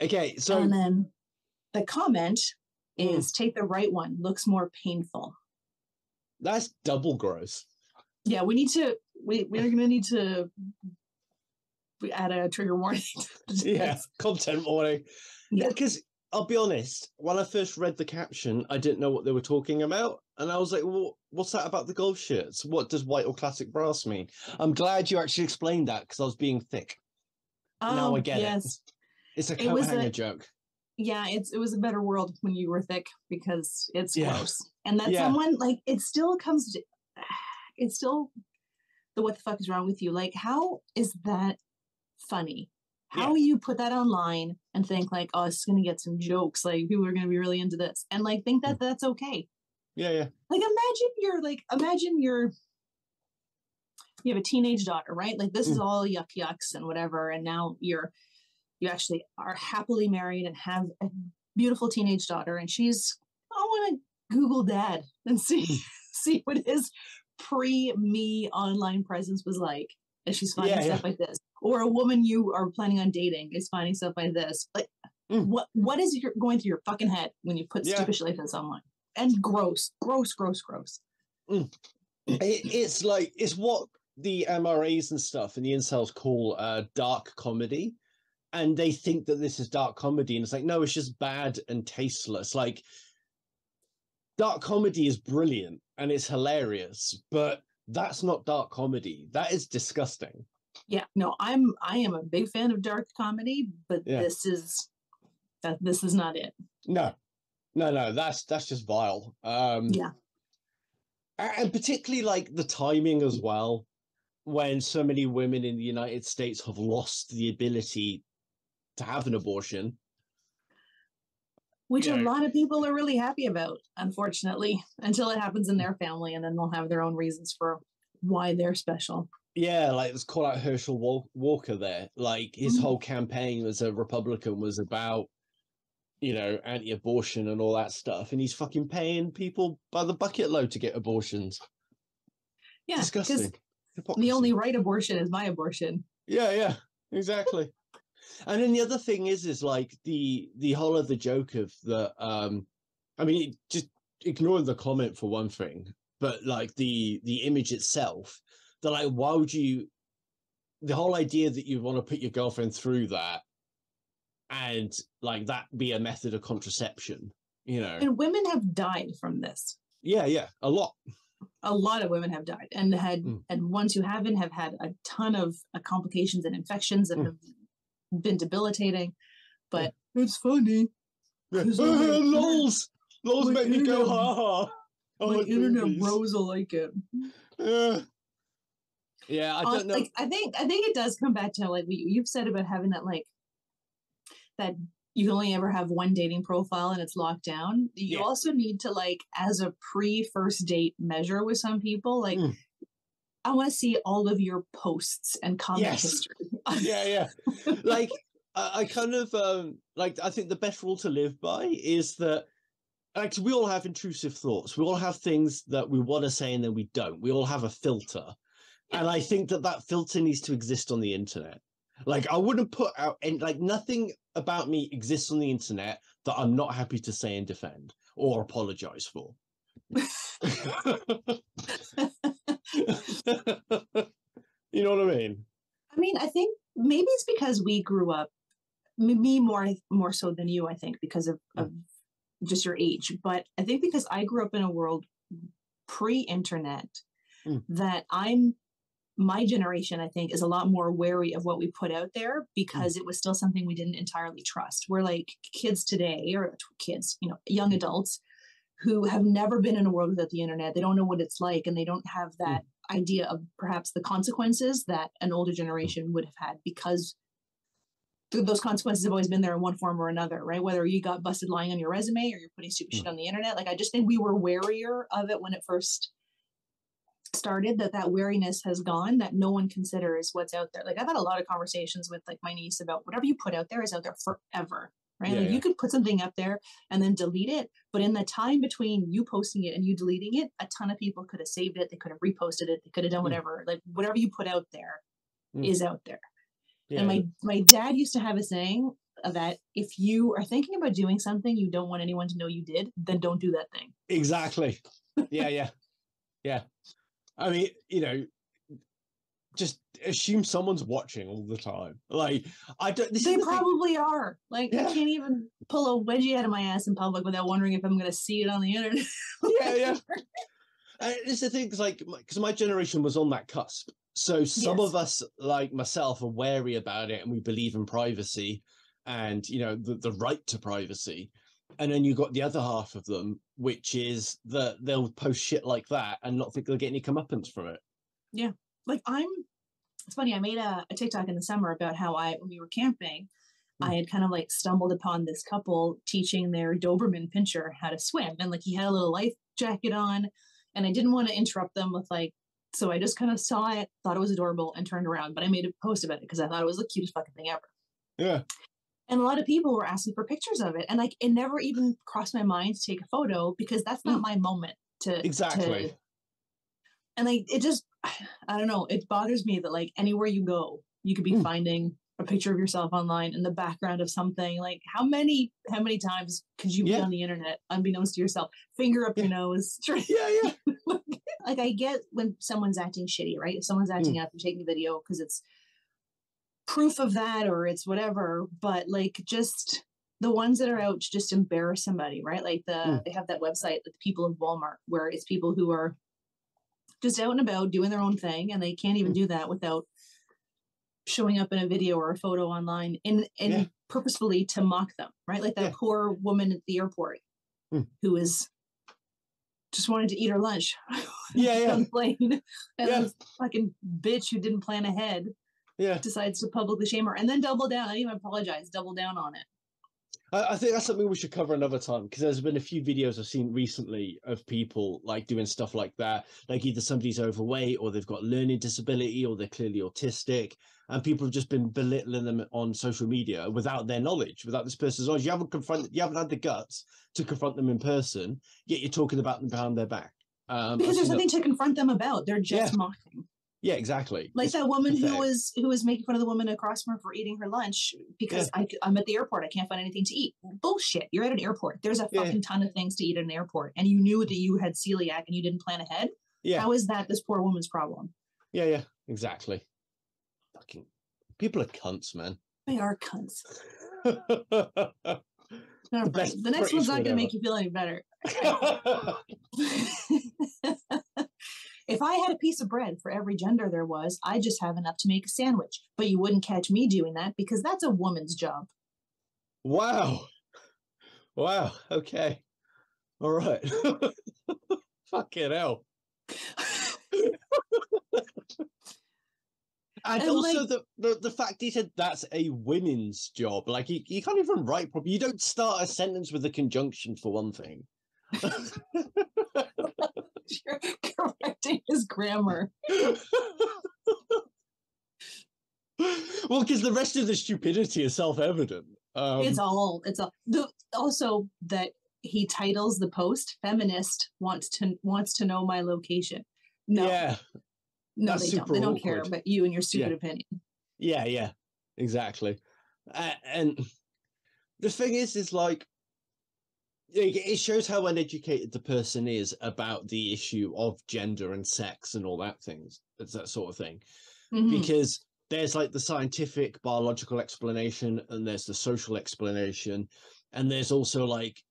Okay, so... And then the comment is, take the right one. Looks more painful. That's double gross. Yeah, we're going to need to add a trigger warning. Yeah, content warning. Yeah, because I'll be honest, when I first read the caption, I didn't know what they were talking about. And I was like, well, what's that about the golf shirts? What does white or classic brass mean? I'm glad you actually explained that because I was being thick. Now I get it. It's a coat hanger joke. Yeah, it was a better world when you were thick because it's gross. And that someone, like, it still it's still the what the fuck is wrong with you? Like, how is that funny? How you put that online and think like, oh, it's going to get some jokes. Like, people are going to be really into this. And like, think that that's okay. Yeah. Like, imagine you have a teenage daughter, right? Like, this is all yucks and whatever. And now you actually are happily married and have a beautiful teenage daughter. And I want to Google dad and see what his pre-me online presence was like. And she's finding stuff like this. Or a woman you are planning on dating is finding stuff like this. Like, what is going through your fucking head when you put stupid shit like this online? And gross. It's like, it's what the MRAs and stuff and the incels call dark comedy. And they think that this is dark comedy. And it's like, no, it's just bad and tasteless. Like, dark comedy is brilliant and it's hilarious, but that's not dark comedy. That is disgusting. Yeah, no, I am a big fan of dark comedy, but this is not it. No, that's just vile. And particularly like the timing as well, when so many women in the United States have lost the ability to have an abortion. Which a lot of people are really happy about, unfortunately, until it happens in their family, and then they'll have their own reasons for why they're special. Yeah, like let's call out Herschel Walker there. Like his whole campaign as a Republican was about, anti-abortion and all that stuff. And he's fucking paying people by the bucket load to get abortions. Yeah, disgusting. The only right abortion is my abortion. Yeah, exactly. And then the other thing is like the whole of the joke of the, just ignore the comment for one thing, but like the image itself, they're like, why would you, the whole idea that you want to put your girlfriend through that and like that be a method of contraception, And women have died from this. Yeah, a lot. A lot of women have died and and ones who haven't have had a ton of complications and infections that have been debilitating, but it's funny. Lols make me go ha ha. My internet bros will like it. Yeah, I don't know. Like, I think it does come back to like you've said about having that, like, that you can only ever have one dating profile and it's locked down. You also need to, like, as a pre-first date measure with some people, like, I want to see all of your posts and comment history. Yeah. Like, I kind of, I think the best rule to live by is that, like, we all have intrusive thoughts. We all have things that we want to say and then we don't. We all have a filter. And I think that filter needs to exist on the internet. Like, I wouldn't put out, and like, nothing about me exists on the internet that I'm not happy to say and defend or apologize for. You know what I mean? I mean, I think maybe it's because we grew up, me more so than you, I think, because of just your age. But I think because I grew up in a world pre-internet that my generation, I think, is a lot more wary of what we put out there because it was still something we didn't entirely trust. We're like kids today, or kids, young adults who have never been in a world without the internet. They don't know what it's like, and they don't have that idea of perhaps the consequences that an older generation would have had because those consequences have always been there in one form or another, right? Whether you got busted lying on your resume or you're putting stupid shit on the internet. Like, I just think we were warier of it when it first started, that wariness has gone, that no one considers what's out there. Like, I've had a lot of conversations with like my niece about whatever you put out there is out there forever, right? Like, you could put something up there and then delete it, but in the time between you posting it and you deleting it, a ton of people could have saved it, they could have reposted it, they could have done whatever. Like, whatever you put out there is out there. And my dad used to have a saying that if you are thinking about doing something you don't want anyone to know you did, then don't do that thing. Exactly. Yeah. I mean, just assume someone's watching all the time. Like, they probably are. Like, I can't even pull a wedgie out of my ass in public without wondering if I'm going to see it on the internet. Yeah. It's the thing, because my generation was on that cusp. So some of us, like myself, are wary about it, and we believe in privacy and, the right to privacy. And then you got the other half of them, which is that they'll post shit like that and not think they'll get any comeuppance from it. Yeah. Like, it's funny, I made a TikTok in the summer about how when we were camping, I had kind of like stumbled upon this couple teaching their Doberman pinscher how to swim. And like, he had a little life jacket on, and I didn't want to interrupt them with like, so I just kind of saw it, thought it was adorable, and turned around. But I made a post about it because I thought it was the cutest fucking thing ever. Yeah. And a lot of people were asking for pictures of it. And like, it never even crossed my mind to take a photo because that's not my moment to. Exactly. And like, it just, I don't know. It bothers me that like anywhere you go, you could be finding a picture of yourself online in the background of something. Like, how many times could you be on the internet unbeknownst to yourself? Finger up your nose. Yeah. Like, I get when someone's acting shitty, right? If someone's acting up, you're taking a video because it's proof of that or it's whatever. But like, just the ones that are out to just embarrass somebody, right? Like they have that website, like the people of Walmart, where it's people who are just out and about doing their own thing, and they can't even do that without showing up in a video or a photo online and purposefully to mock them, right? Like that poor woman at the airport who is just wanted to eat her lunch on the plane, and this fucking bitch who didn't plan ahead decides to publicly shame her and then double down. I didn't even apologize, double down on it. I think that's something we should cover another time, because there's been a few videos I've seen recently of people like doing stuff like that. Like, either somebody's overweight or they've got learning disability or they're clearly autistic, and people have just been belittling them on social media without their knowledge, without this person's knowledge. You haven't had the guts to confront them in person, yet you're talking about them behind their back. Because there's nothing to confront them about. They're just mocking. Yeah, exactly. Like that woman who was making fun of the woman across from her for eating her lunch because I'm at the airport. I can't find anything to eat. Bullshit. You're at an airport. There's a fucking ton of things to eat at an airport. And you knew that you had celiac and you didn't plan ahead. Yeah. How is that this poor woman's problem? Yeah, exactly. Fucking people are cunts, man. They are cunts. The next one's not going to make you feel any better. If I had a piece of bread for every gender there was, I'd just have enough to make a sandwich. But you wouldn't catch me doing that because that's a woman's job. Wow. Okay. All right. Fucking hell. And also, like, the fact he said that's a women's job. Like, you can't even write properly. You don't start a sentence with a conjunction, for one thing. You're correcting his grammar. Well, because the rest of the stupidity is self-evident. It's all also that he titles the post "Feminist wants to know my location." No, no, they don't. They don't care about you and your stupid opinion. Yeah, exactly. And the thing is like, it shows how uneducated the person is about the issue of gender and sex and all that sort of thing. Because there's like the scientific biological explanation, and there's the social explanation, and there's also like,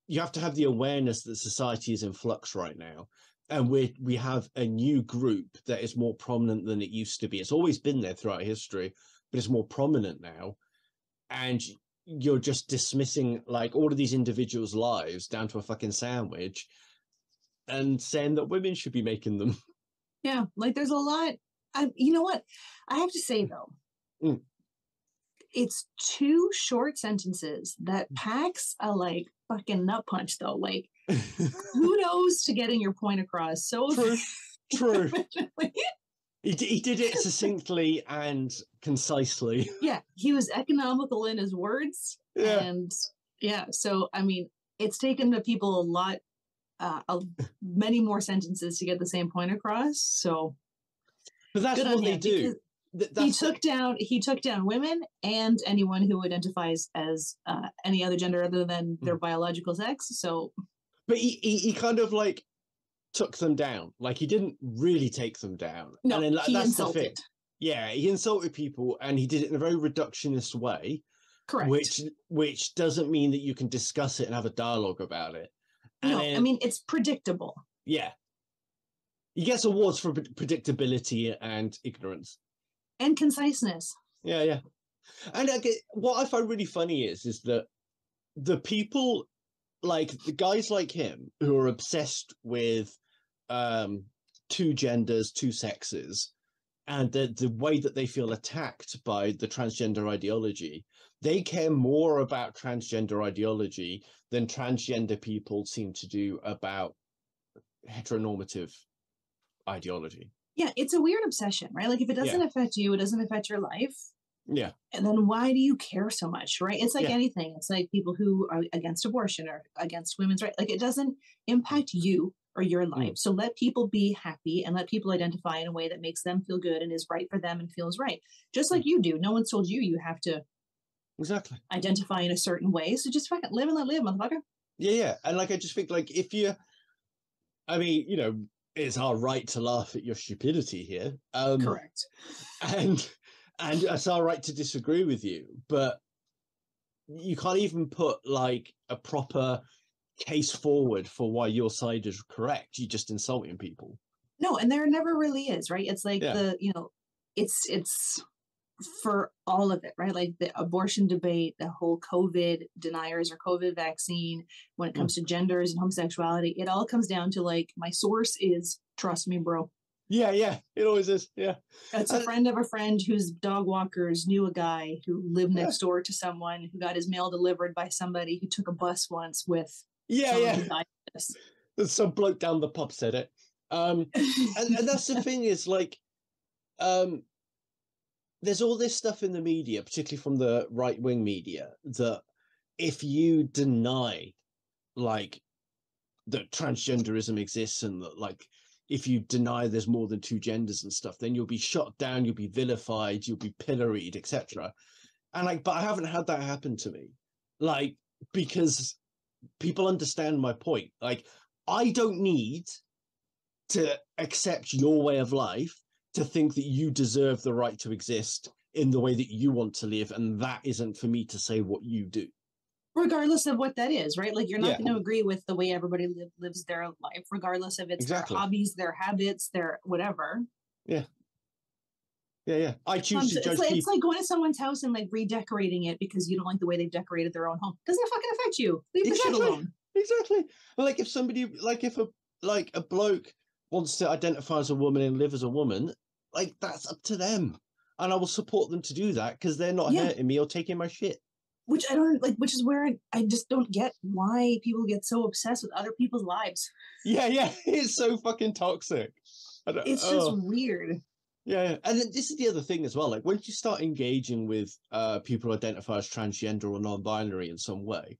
you have to have the awareness that society is in flux right now, and we have a new group that is more prominent than it used to be. It's always been there throughout history, but it's more prominent now, and you're just dismissing like all of these individuals' lives down to a fucking sandwich and saying that women should be making them. Yeah, like there's a lot. You know what? I have to say though, it's two short sentences that packs a like fucking nut punch though. Like kudos to getting your point across. So True. He did it succinctly and concisely. Yeah, he was economical in his words. Yeah. And yeah, so I mean, it's taken the people a lot, many more sentences to get the same point across. So, but that's what they do. He took down women and anyone who identifies as any other gender other than their biological sex. So, but he kind of like took them down. Like he didn't really take them down. No, and then, he that's insulted. the thing. Yeah, he insulted people, and he did it in a very reductionist way. Correct. Which doesn't mean that you can discuss it and have a dialogue about it. And I mean it's predictable. Yeah, he gets awards for predictability and ignorance and conciseness. Yeah. And what I find really funny is that the people, like the guys like him who are obsessed with two genders, two sexes, and the way that they feel attacked by the transgender ideology, they care more about transgender ideology than transgender people seem to do about heteronormative ideology. Yeah, it's a weird obsession, right? Like if it doesn't affect you, it doesn't affect your life. Yeah. And then why do you care so much, right? It's like anything. It's like people who are against abortion or against women's rights. Like it doesn't impact you or your life. So let people be happy and let people identify in a way that makes them feel good and is right for them and feels right. Just like you do. No one's told you have to identify in a certain way. So just fucking live and let live, motherfucker. Yeah. And like I just think like if you, I mean, you know, it's our right to laugh at your stupidity here. Correct. And it's our right to disagree with you, but you can't even put like a proper case forward for why your side is correct. You're just insulting people. No, and there never really is, right? It's like it's for all of it, right? Like the abortion debate, the whole COVID deniers or COVID vaccine, when it comes to genders and homosexuality, it all comes down to like, my source is trust me, bro. Yeah, it always is. Yeah. It's a friend of a friend whose dog walkers knew a guy who lived next door to someone who got his mail delivered by somebody who took a bus once with someone who died of this. Some bloke down the pub said it. And that's the thing is like, there's all this stuff in the media, particularly from the right-wing media, that if you deny like that transgenderism exists and that like if you deny there's more than two genders and stuff, then you'll be shot down, you'll be vilified, you'll be pilloried, etc. And like, but I haven't had that happen to me, like, because people understand my point. Like, I don't need to accept your way of life to think that you deserve the right to exist in the way that you want to live, and that isn't for me to say what you do. Regardless of what that is, right? Like, you're not going to agree with the way everybody lives their life, regardless of it's their hobbies, their habits, their whatever. Yeah. I choose to judge people. It's like going to someone's house and like redecorating it because you don't like the way they've decorated their own home. Doesn't fucking affect you. Leave the shit alone. Exactly. Well, like if somebody, like if a bloke wants to identify as a woman and live as a woman, like that's up to them, and I will support them to do that because they're not hurting me or taking my shit. Which I don't like, which is where I just don't get why people get so obsessed with other people's lives. Yeah, it's so fucking toxic. It's just weird. Yeah, and then this is the other thing as well. Like, once you start engaging with people who identify as transgender or non-binary in some way,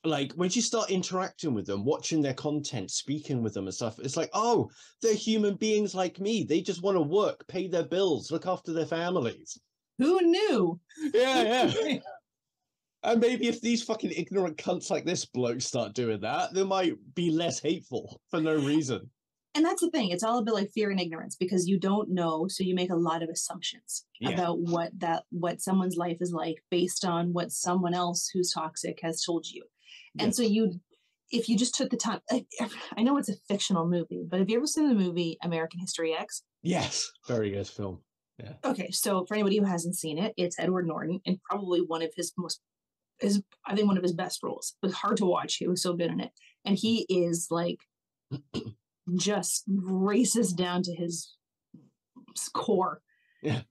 like, once you start interacting with them, watching their content, speaking with them and stuff, it's like, oh, they're human beings like me. They just want to work, pay their bills, look after their families. Who knew? Yeah. And maybe if these fucking ignorant cunts like this bloke start doing that, they might be less hateful for no reason. And that's the thing. It's all about like fear and ignorance because you don't know. So you make a lot of assumptions about what someone's life is like based on what someone else who's toxic has told you. And so if you just took the time, I know it's a fictional movie, but have you ever seen the movie American History X? Yes. Very good film. Yeah. Okay. So for anybody who hasn't seen it, it's Edward Norton in probably one of his I think one of his best roles. It was hard to watch. He was so good in it. And he is like just racist down to his core. Yeah.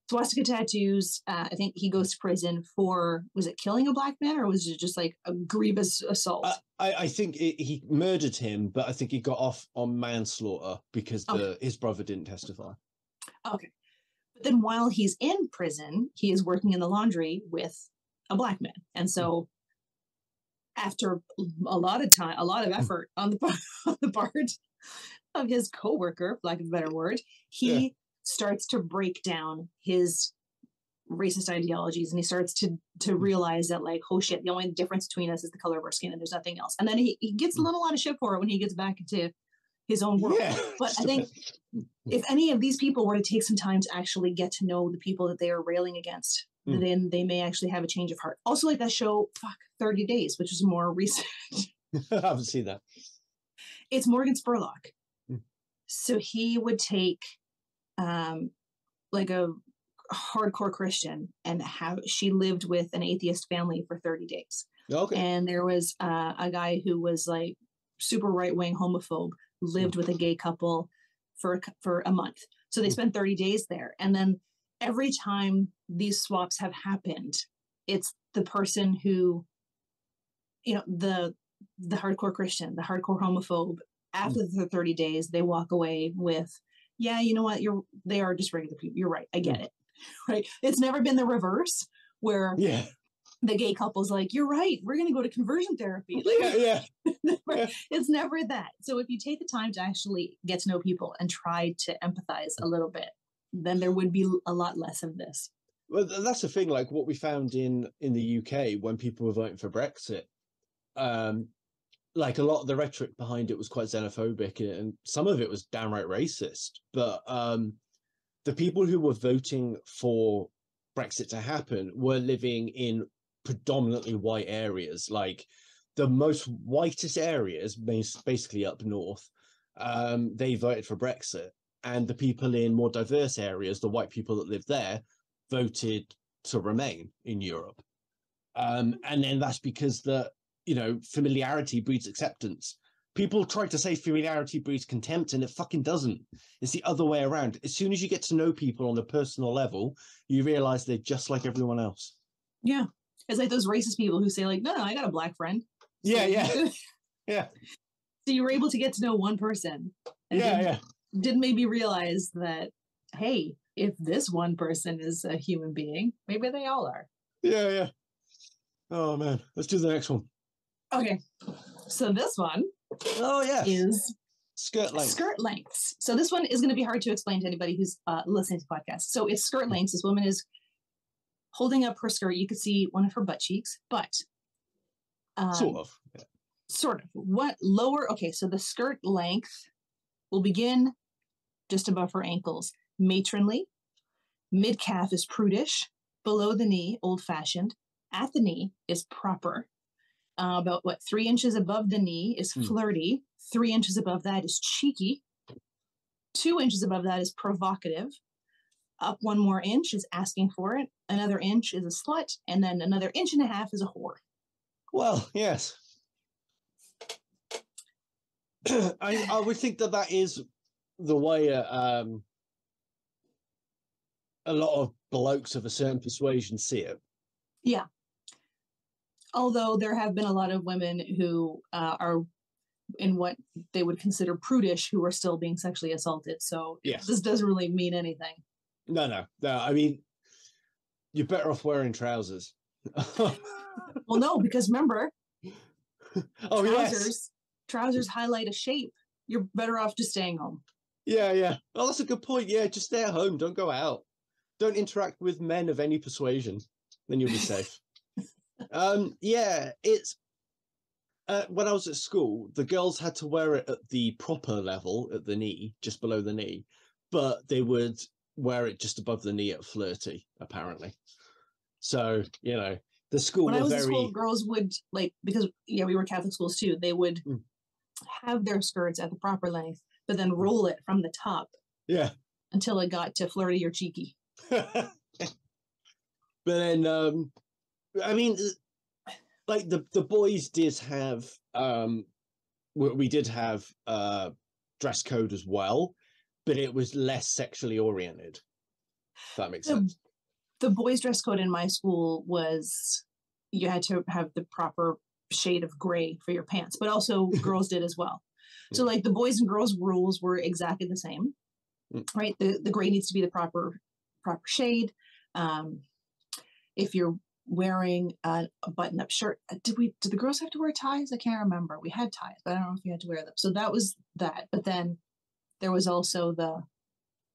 swastika tattoos. I think he goes to prison for, was it killing a black man, or was it just like a grievous assault? I think he murdered him, but I think he got off on manslaughter because his brother didn't testify. Okay. But then while he's in prison, he is working in the laundry with a black man. And so after a lot of time, a lot of effort on the part of his coworker, for lack of a better word, he starts to break down his racist ideologies, and he starts to realize that, like, oh shit, the only difference between us is the color of our skin, and there's nothing else. And then he gets a lot of shit for it when he gets back into his own world. Yeah. But I think if any of these people were to take some time to actually get to know the people that they are railing against, then they may actually have a change of heart. Also, like that show, 30 Days, which is more recent. I haven't seen that. It's Morgan Spurlock. So he would take like a hardcore Christian, and she lived with an atheist family for 30 days. Okay. And there was a guy who was like super right-wing homophobe, lived with a gay couple for a month. So they spent 30 days there. And then every time these swaps have happened, it's the person who, you know, the hardcore Christian, the hardcore homophobe, after the 30 days, they walk away with, yeah, you know what, they are just regular people. You're right. I get it. Right. It's never been the reverse where the gay couple's like, you're right, we're going to go to conversion therapy. Like, it's never that. So if you take the time to actually get to know people and try to empathize a little bit, then there would be a lot less of this. Well, that's the thing, like what we found in the UK when people were voting for Brexit. Like a lot of the rhetoric behind it was quite xenophobic, and some of it was downright racist. But the people who were voting for Brexit to happen were living in predominantly white areas, like the most whitest areas, basically up north. They voted for Brexit, and the people in more diverse areas, the white people that live there, voted to remain in Europe. And then that's because familiarity breeds acceptance. People try to say familiarity breeds contempt, and it fucking doesn't. It's the other way around. As soon as you get to know people on a personal level, you realize they're just like everyone else. Yeah. It's like those racist people who say, like, no, I got a black friend. So, yeah. So you were able to get to know one person. And didn't maybe realize that, hey, if this one person is a human being, maybe they all are. Yeah. Oh, man. Let's do the next one. Okay. So this one is skirt length. Skirt lengths. So this one is going to be hard to explain to anybody who's listening to the podcast. So it's skirt lengths. This woman is holding up her skirt. You can see one of her butt cheeks, but sort of. Yeah. Sort of. What lower? Okay, so the skirt length will begin just above her ankles. Matronly. Mid calf is prudish. Below the knee, old-fashioned. At the knee is proper. About 3 inches above the knee is flirty. 3 inches above that is cheeky. 2 inches above that is provocative. Up 1 more inch is asking for it. Another inch is a slut. And then another 1.5 inches is a whore. Well, yes. I would think that is the way a lot of blokes of a certain persuasion see it. Yeah. Although there have been a lot of women who are in what they would consider prudish who are still being sexually assaulted. So this doesn't really mean anything. No. I mean, you're better off wearing trousers. Well, no, because remember, trousers highlight a shape. You're better off just staying home. Yeah. Oh, that's a good point. Yeah, just stay at home. Don't go out. Don't interact with men of any persuasion. Then you'll be safe. It's when I was at school, the girls had to wear it at the proper level at the knee, just below the knee, but they would wear it just above the knee at flirty, apparently. So, the school when I was at school, girls would because we were Catholic schools too, they would have their skirts at the proper length, but then roll it from the top until it got to flirty or cheeky. But then I mean, like the boys did have we did have dress code as well, but it was less sexually oriented. That makes sense. The boys' dress code in my school was you had to have the proper shade of gray for your pants, but also girls did as well. So like the boys and girls rules were exactly the same, right? The gray needs to be the proper shade. If you're wearing a button-up shirt, did the girls have to wear ties? I can't remember. We had ties, but I don't know if we had to wear them. So that was that. But then there was also the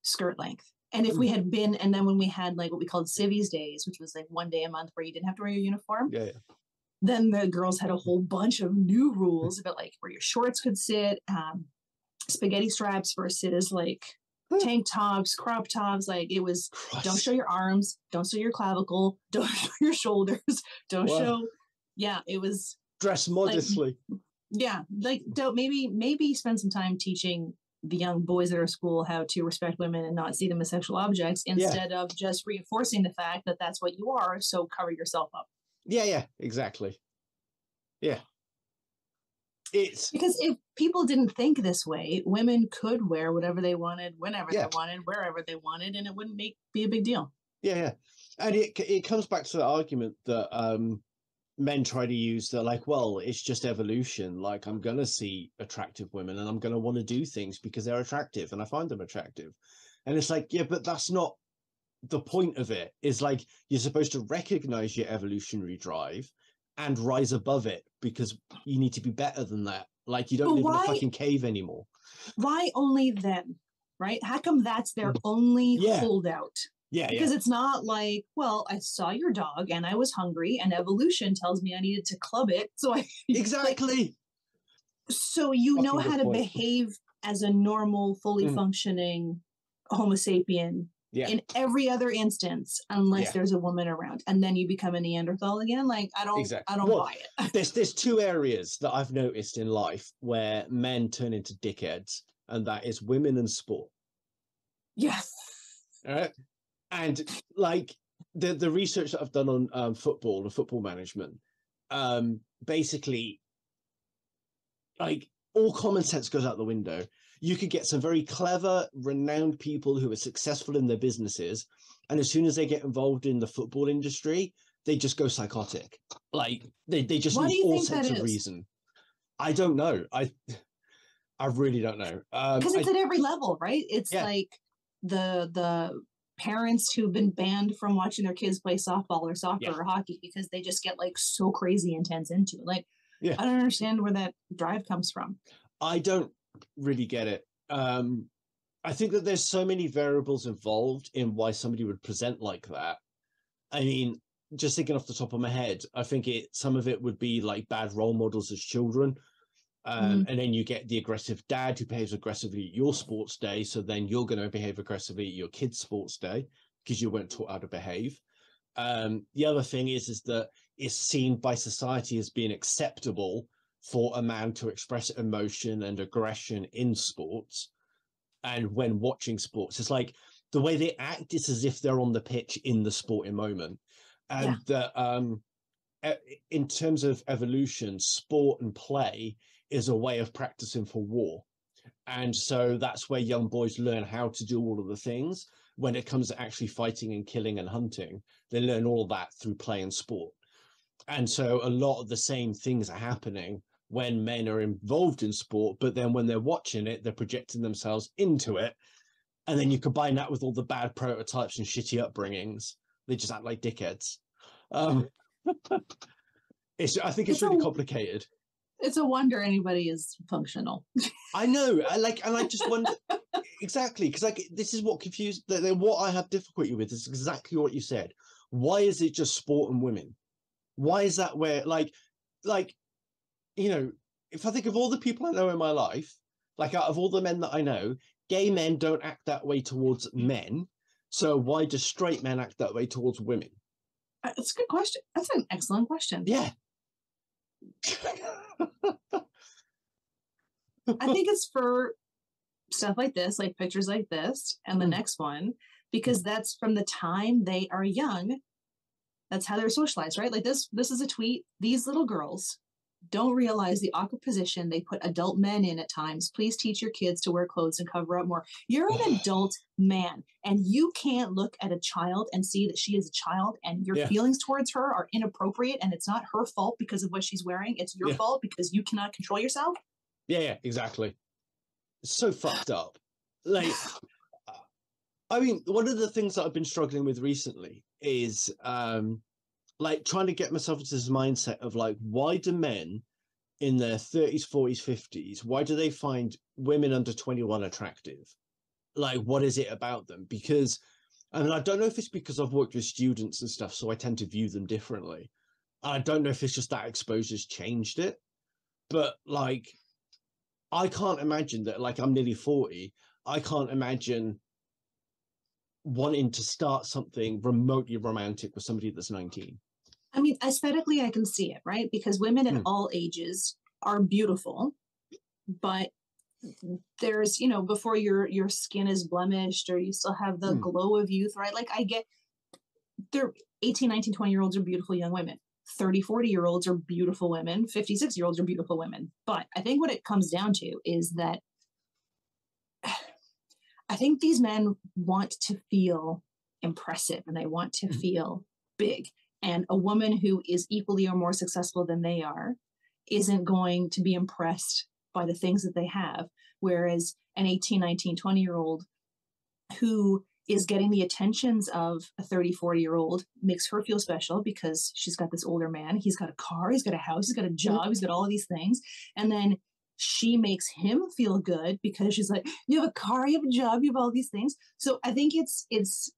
skirt length. And if we had been, and then when we had like what we called civvies days, which was like one day a month where you didn't have to wear your uniform, then the girls had a whole bunch of new rules about like where your shorts could sit, spaghetti straps versus like tank tops, crop tops. Like it was, don't show your arms, don't show your clavicle, don't show your shoulders, don't show. Yeah, it was dress modestly. Don't maybe spend some time teaching the young boys at our school how to respect women and not see them as sexual objects instead of just reinforcing the fact that that's what you are. So cover yourself up. Yeah, exactly. Yeah. It's because if people didn't think this way, women could wear whatever they wanted, whenever they wanted, wherever they wanted, and it wouldn't be a big deal. Yeah. And it comes back to the argument that men try to use that, like, well, it's just evolution. Like, I'm going to see attractive women and I'm going to want to do things because they're attractive and I find them attractive. And it's like, yeah, but that's not the point of it. Is like, you're supposed to recognize your evolutionary drive and rise above it because you need to be better than that. Like, you don't live in a fucking cave anymore. Why only then, right? How come that's their only holdout? Yeah, because it's not like, well, I saw your dog and I was hungry and evolution tells me I needed to club it. So exactly. So you know how to behave as a normal, fully functioning Homo sapien in every other instance, unless there's a woman around, and then you become a Neanderthal again. Like I don't buy it. there's two areas that I've noticed in life where men turn into dickheads, and that is women and sport. Yes. All right. And like the research that I've done on football and football management, basically, like all common sense goes out the window. You could get some very clever, renowned people who are successful in their businesses, and as soon as they get involved in the football industry, they just go psychotic. Like they just lose all sense of reason. I don't know. I really don't know. Because it's at every level, right? It's like the parents who've been banned from watching their kids play softball or soccer or hockey because they just get like so crazy intense into it. Like, I don't understand where that drive comes from. I don't really get it. I think that there's so many variables involved in why somebody would present like that. I mean, just thinking off the top of my head, I think some of it would be like bad role models as children. And then you get the aggressive dad who behaves aggressively at your sports day. So then you're going to behave aggressively at your kid's sports day because you weren't taught how to behave. The other thing is that it's seen by society as being acceptable for a man to express emotion and aggression in sports. And when watching sports, it's like the way they act is as if they're on the pitch in the sporting moment. And in terms of evolution, sport and play is a way of practicing for war. And so that's where young boys learn how to do all of the things. When it comes to actually fighting and killing and hunting, they learn all of that through play and sport. And so a lot of the same things are happening when men are involved in sport, but then when they're watching it, they're projecting themselves into it. And then you combine that with all the bad prototypes and shitty upbringings. They just act like dickheads. I think it's really complicated. It's a wonder anybody is functional. I know. I just wonder exactly, because like this is what confused. What I have difficulty with is exactly what you said. Why is it just sport and women? Why is that where like you know, if I think of all the people I know in my life, like out of all the men that I know, gay men don't act that way towards men. So why do straight men act that way towards women? That's a good question. That's an excellent question. Yeah. I think it's for stuff like this, like pictures like this, and the next one, because that's from the time they are young. That's how they're socialized, right? Like this is a tweet. These little girls don't realize the awkward position they put adult men in at times. Please teach your kids to wear clothes and cover up more. You're an adult man, and you can't look at a child and see that she is a child, and your feelings towards her are inappropriate, and it's not her fault because of what she's wearing. It's your fault because you cannot control yourself. Yeah, exactly. It's so fucked up. Like, I mean, one of the things that I've been struggling with recently is like trying to get myself into this mindset of like, why do men in their 30s, 40s, 50s, why do they find women under 21 attractive? Like, what is it about them? Because, I mean, I don't know if it's because I've worked with students and stuff, so I tend to view them differently. I don't know if it's just that exposure's changed it, but like, I can't imagine that, like, I'm nearly 40. I can't imagine wanting to start something remotely romantic with somebody that's 19. I mean, aesthetically, I can see it, right? Because women at all ages are beautiful, but there's, you know, before your skin is blemished or you still have the glow of youth, right? Like, I get, they're 18, 19, 20-year-olds are beautiful young women. 30, 40-year-olds are beautiful women. 50, 60-year-olds are beautiful women. But I think what it comes down to is that I think these men want to feel impressive and they want to feel big. And a woman who is equally or more successful than they are isn't going to be impressed by the things that they have. Whereas an 18, 19, 20-year-old who is getting the attentions of a 30, 40-year-old makes her feel special because she's got this older man. He's got a car, he's got a house, he's got a job, he's got all of these things. And then she makes him feel good because she's like, you have a car, you have a job, you have all these things. So I think it's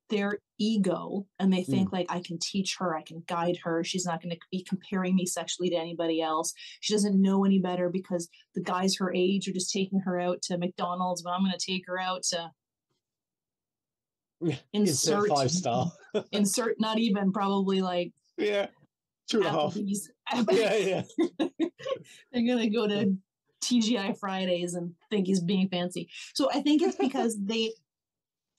their ego, and they think like, I can teach her, I can guide her. She's not going to be comparing me sexually to anybody else. She doesn't know any better because the guys her age are just taking her out to McDonald's, but I'm going to take her out to insert 5-star. Insert, not even, probably like 2.5. Yeah. They're going to go to TGI Fridays and think he's being fancy. So I think it's because they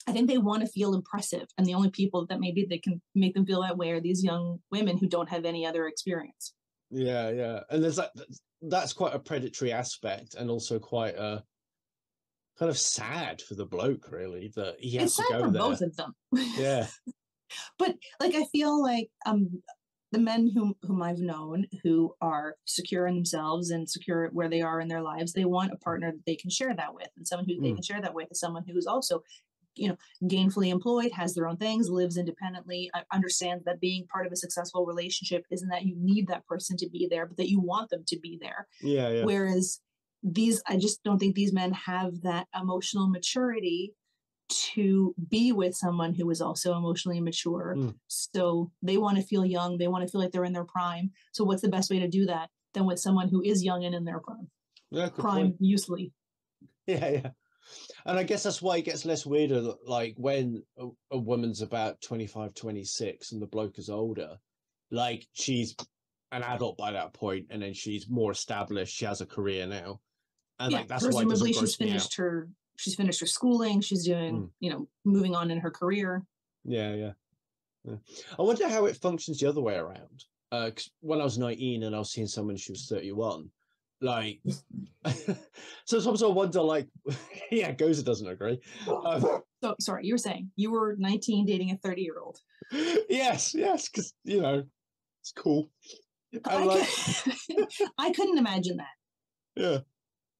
want to feel impressive. And the only people that maybe they can make them feel that way are these young women who don't have any other experience. Yeah. And there's that's quite a predatory aspect, and also quite a kind of sad for the bloke, really, that he has to go there. It's sad for both of them. Yeah. But like, I feel like the men whom I've known who are secure in themselves and secure where they are in their lives, they want a partner that they can share that with. And someone who they can share that with is someone who's also, you know, gainfully employed, has their own things, lives independently, understands that being part of a successful relationship isn't that you need that person to be there, but that you want them to be there. Yeah. Whereas I just don't think these men have that emotional maturity to be with someone who is also emotionally mature. So they want to feel young. They want to feel like they're in their prime. So what's the best way to do that than with someone who is young and in their prime? Yeah, prime, usually. Yeah. And I guess that's why it gets less weirder, like when a woman's about 25, 26 and the bloke is older, like she's an adult by that point, and then she's more established, she has a career now. And like that's why it doesn't gross me out. She's finished her schooling, she's doing, you know, moving on in her career. Yeah. I wonder how it functions the other way around. 'Cause when I was 19 and I was seeing someone, she was 31, like, so sometimes I wonder, like, yeah, Goza doesn't agree. So, sorry, you were saying you were 19 dating a 30-year-old. Yes, because, you know, it's cool. I couldn't imagine that. Yeah.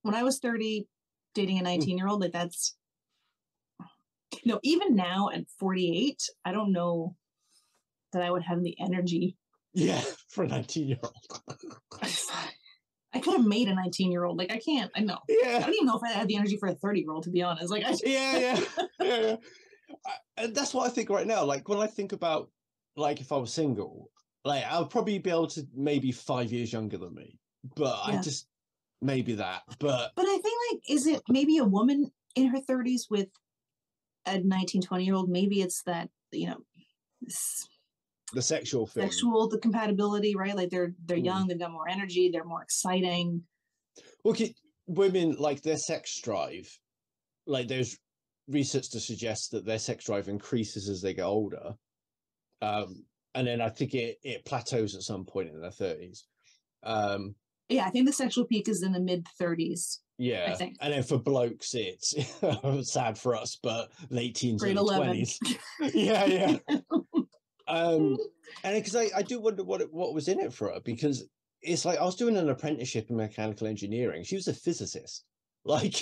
When I was 30, dating a 19-year-old, like that's, you know, even now at 48, I don't know that I would have the energy. Yeah, for a 19-year-old. I could have made a 19-year-old. Like, I can't. I know. Yeah. I don't even know if I had the energy for a 30-year-old, to be honest. Like, Yeah. And that's what I think right now. Like, when I think about, like, if I was single, like, I would probably be able to maybe 5 years younger than me. But I just, maybe that. But I think, like, is it maybe a woman in her 30s with a 19, 20-year-old? Maybe it's that, you know, the sexual thing. The compatibility, right? Like they're young, they've got more energy, they're more exciting. Okay, women, like their sex drive, like there's research to suggest that their sex drive increases as they get older. And then I think it plateaus at some point in their 30s. Yeah, I think the sexual peak is in the mid-30s. Yeah, I think. And then for blokes, it's sad for us, but late teens, Grade early 11. 20s. Yeah. And because I do wonder what was in it for her, because it's like I was doing an apprenticeship in mechanical engineering. She was a physicist. Like,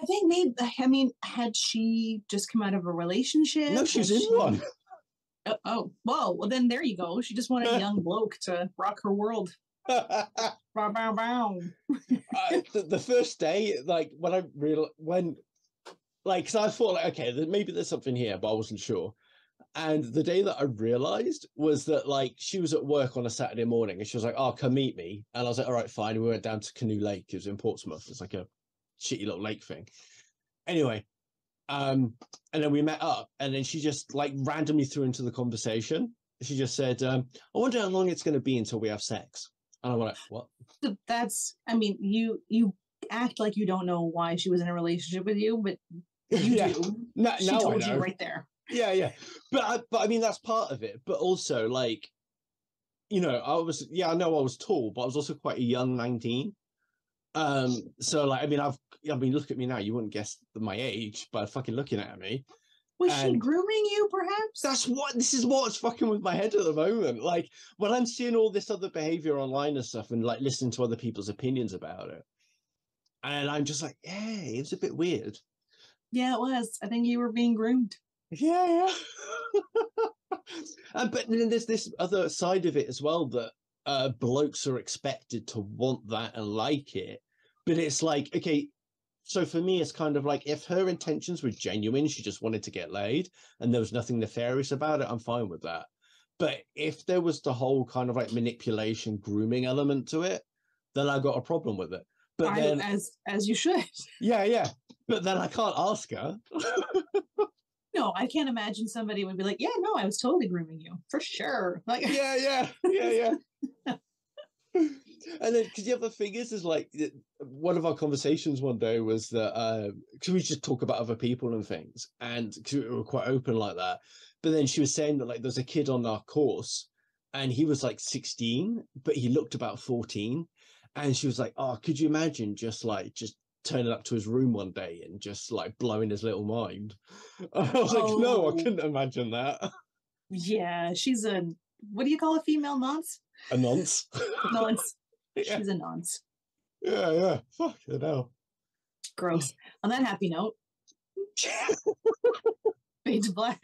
I think maybe, I mean, had she just come out of a relationship? no, she's in one. Well, then there you go. She just wanted a young bloke to rock her world. Bow, bow, bow. The first day, like when I realized, because I thought, like, okay, maybe there's something here, but I wasn't sure. And the day that I realized was that, like, she was at work on a Saturday morning and she was like, oh, come meet me. And I was like, all right, fine. We went down to Canoe Lake. It was in Portsmouth. It's like a shitty little lake thing. Anyway, and then we met up and then she just like randomly threw into the conversation. She just said, I wonder how long it's going to be until we have sex. And I'm like, what? That's, I mean, you act like you don't know why she was in a relationship with you, but you do. She told you right there. Yeah. But I mean, that's part of it. But also, like, you know, I know I was tall, but I was also quite a young 19. So, like, I mean, look at me now. You wouldn't guess my age by fucking looking at me. Was she grooming you, perhaps? This is what's fucking with my head at the moment. Like, when I'm seeing all this other behavior online and stuff and, like, listening to other people's opinions about it. And I'm just like, hey, it was a bit weird. Yeah, it was. I think you were being groomed. Yeah. But then there's this other side of it as well, that blokes are expected to want that and like it. But it's like, okay, so for me, it's kind of like, if her intentions were genuine, she just wanted to get laid and there was nothing nefarious about it, I'm fine with that. But if there was the whole kind of like manipulation, grooming element to it, then I got a problem with it. But then, as you should. Yeah. But then I can't ask her. No, I can't imagine somebody would be like, yeah, no, I was totally grooming you for sure. Like, yeah. And then, because the other thing is like, one of our conversations one day was that, because we just talk about other people and things, and cause we were quite open like that. But then she was saying that, like, there's a kid on our course, and he was like 16, but he looked about 14. And she was like, oh, could you imagine just turning up to his room one day and just like blowing his little mind? I was like, no, I couldn't imagine that. Yeah, she's what do you call a female nonce? A nonce. Nonce. Yeah. She's a nonce. Yeah. Fuck it hell. Gross. On that happy note, fade to black.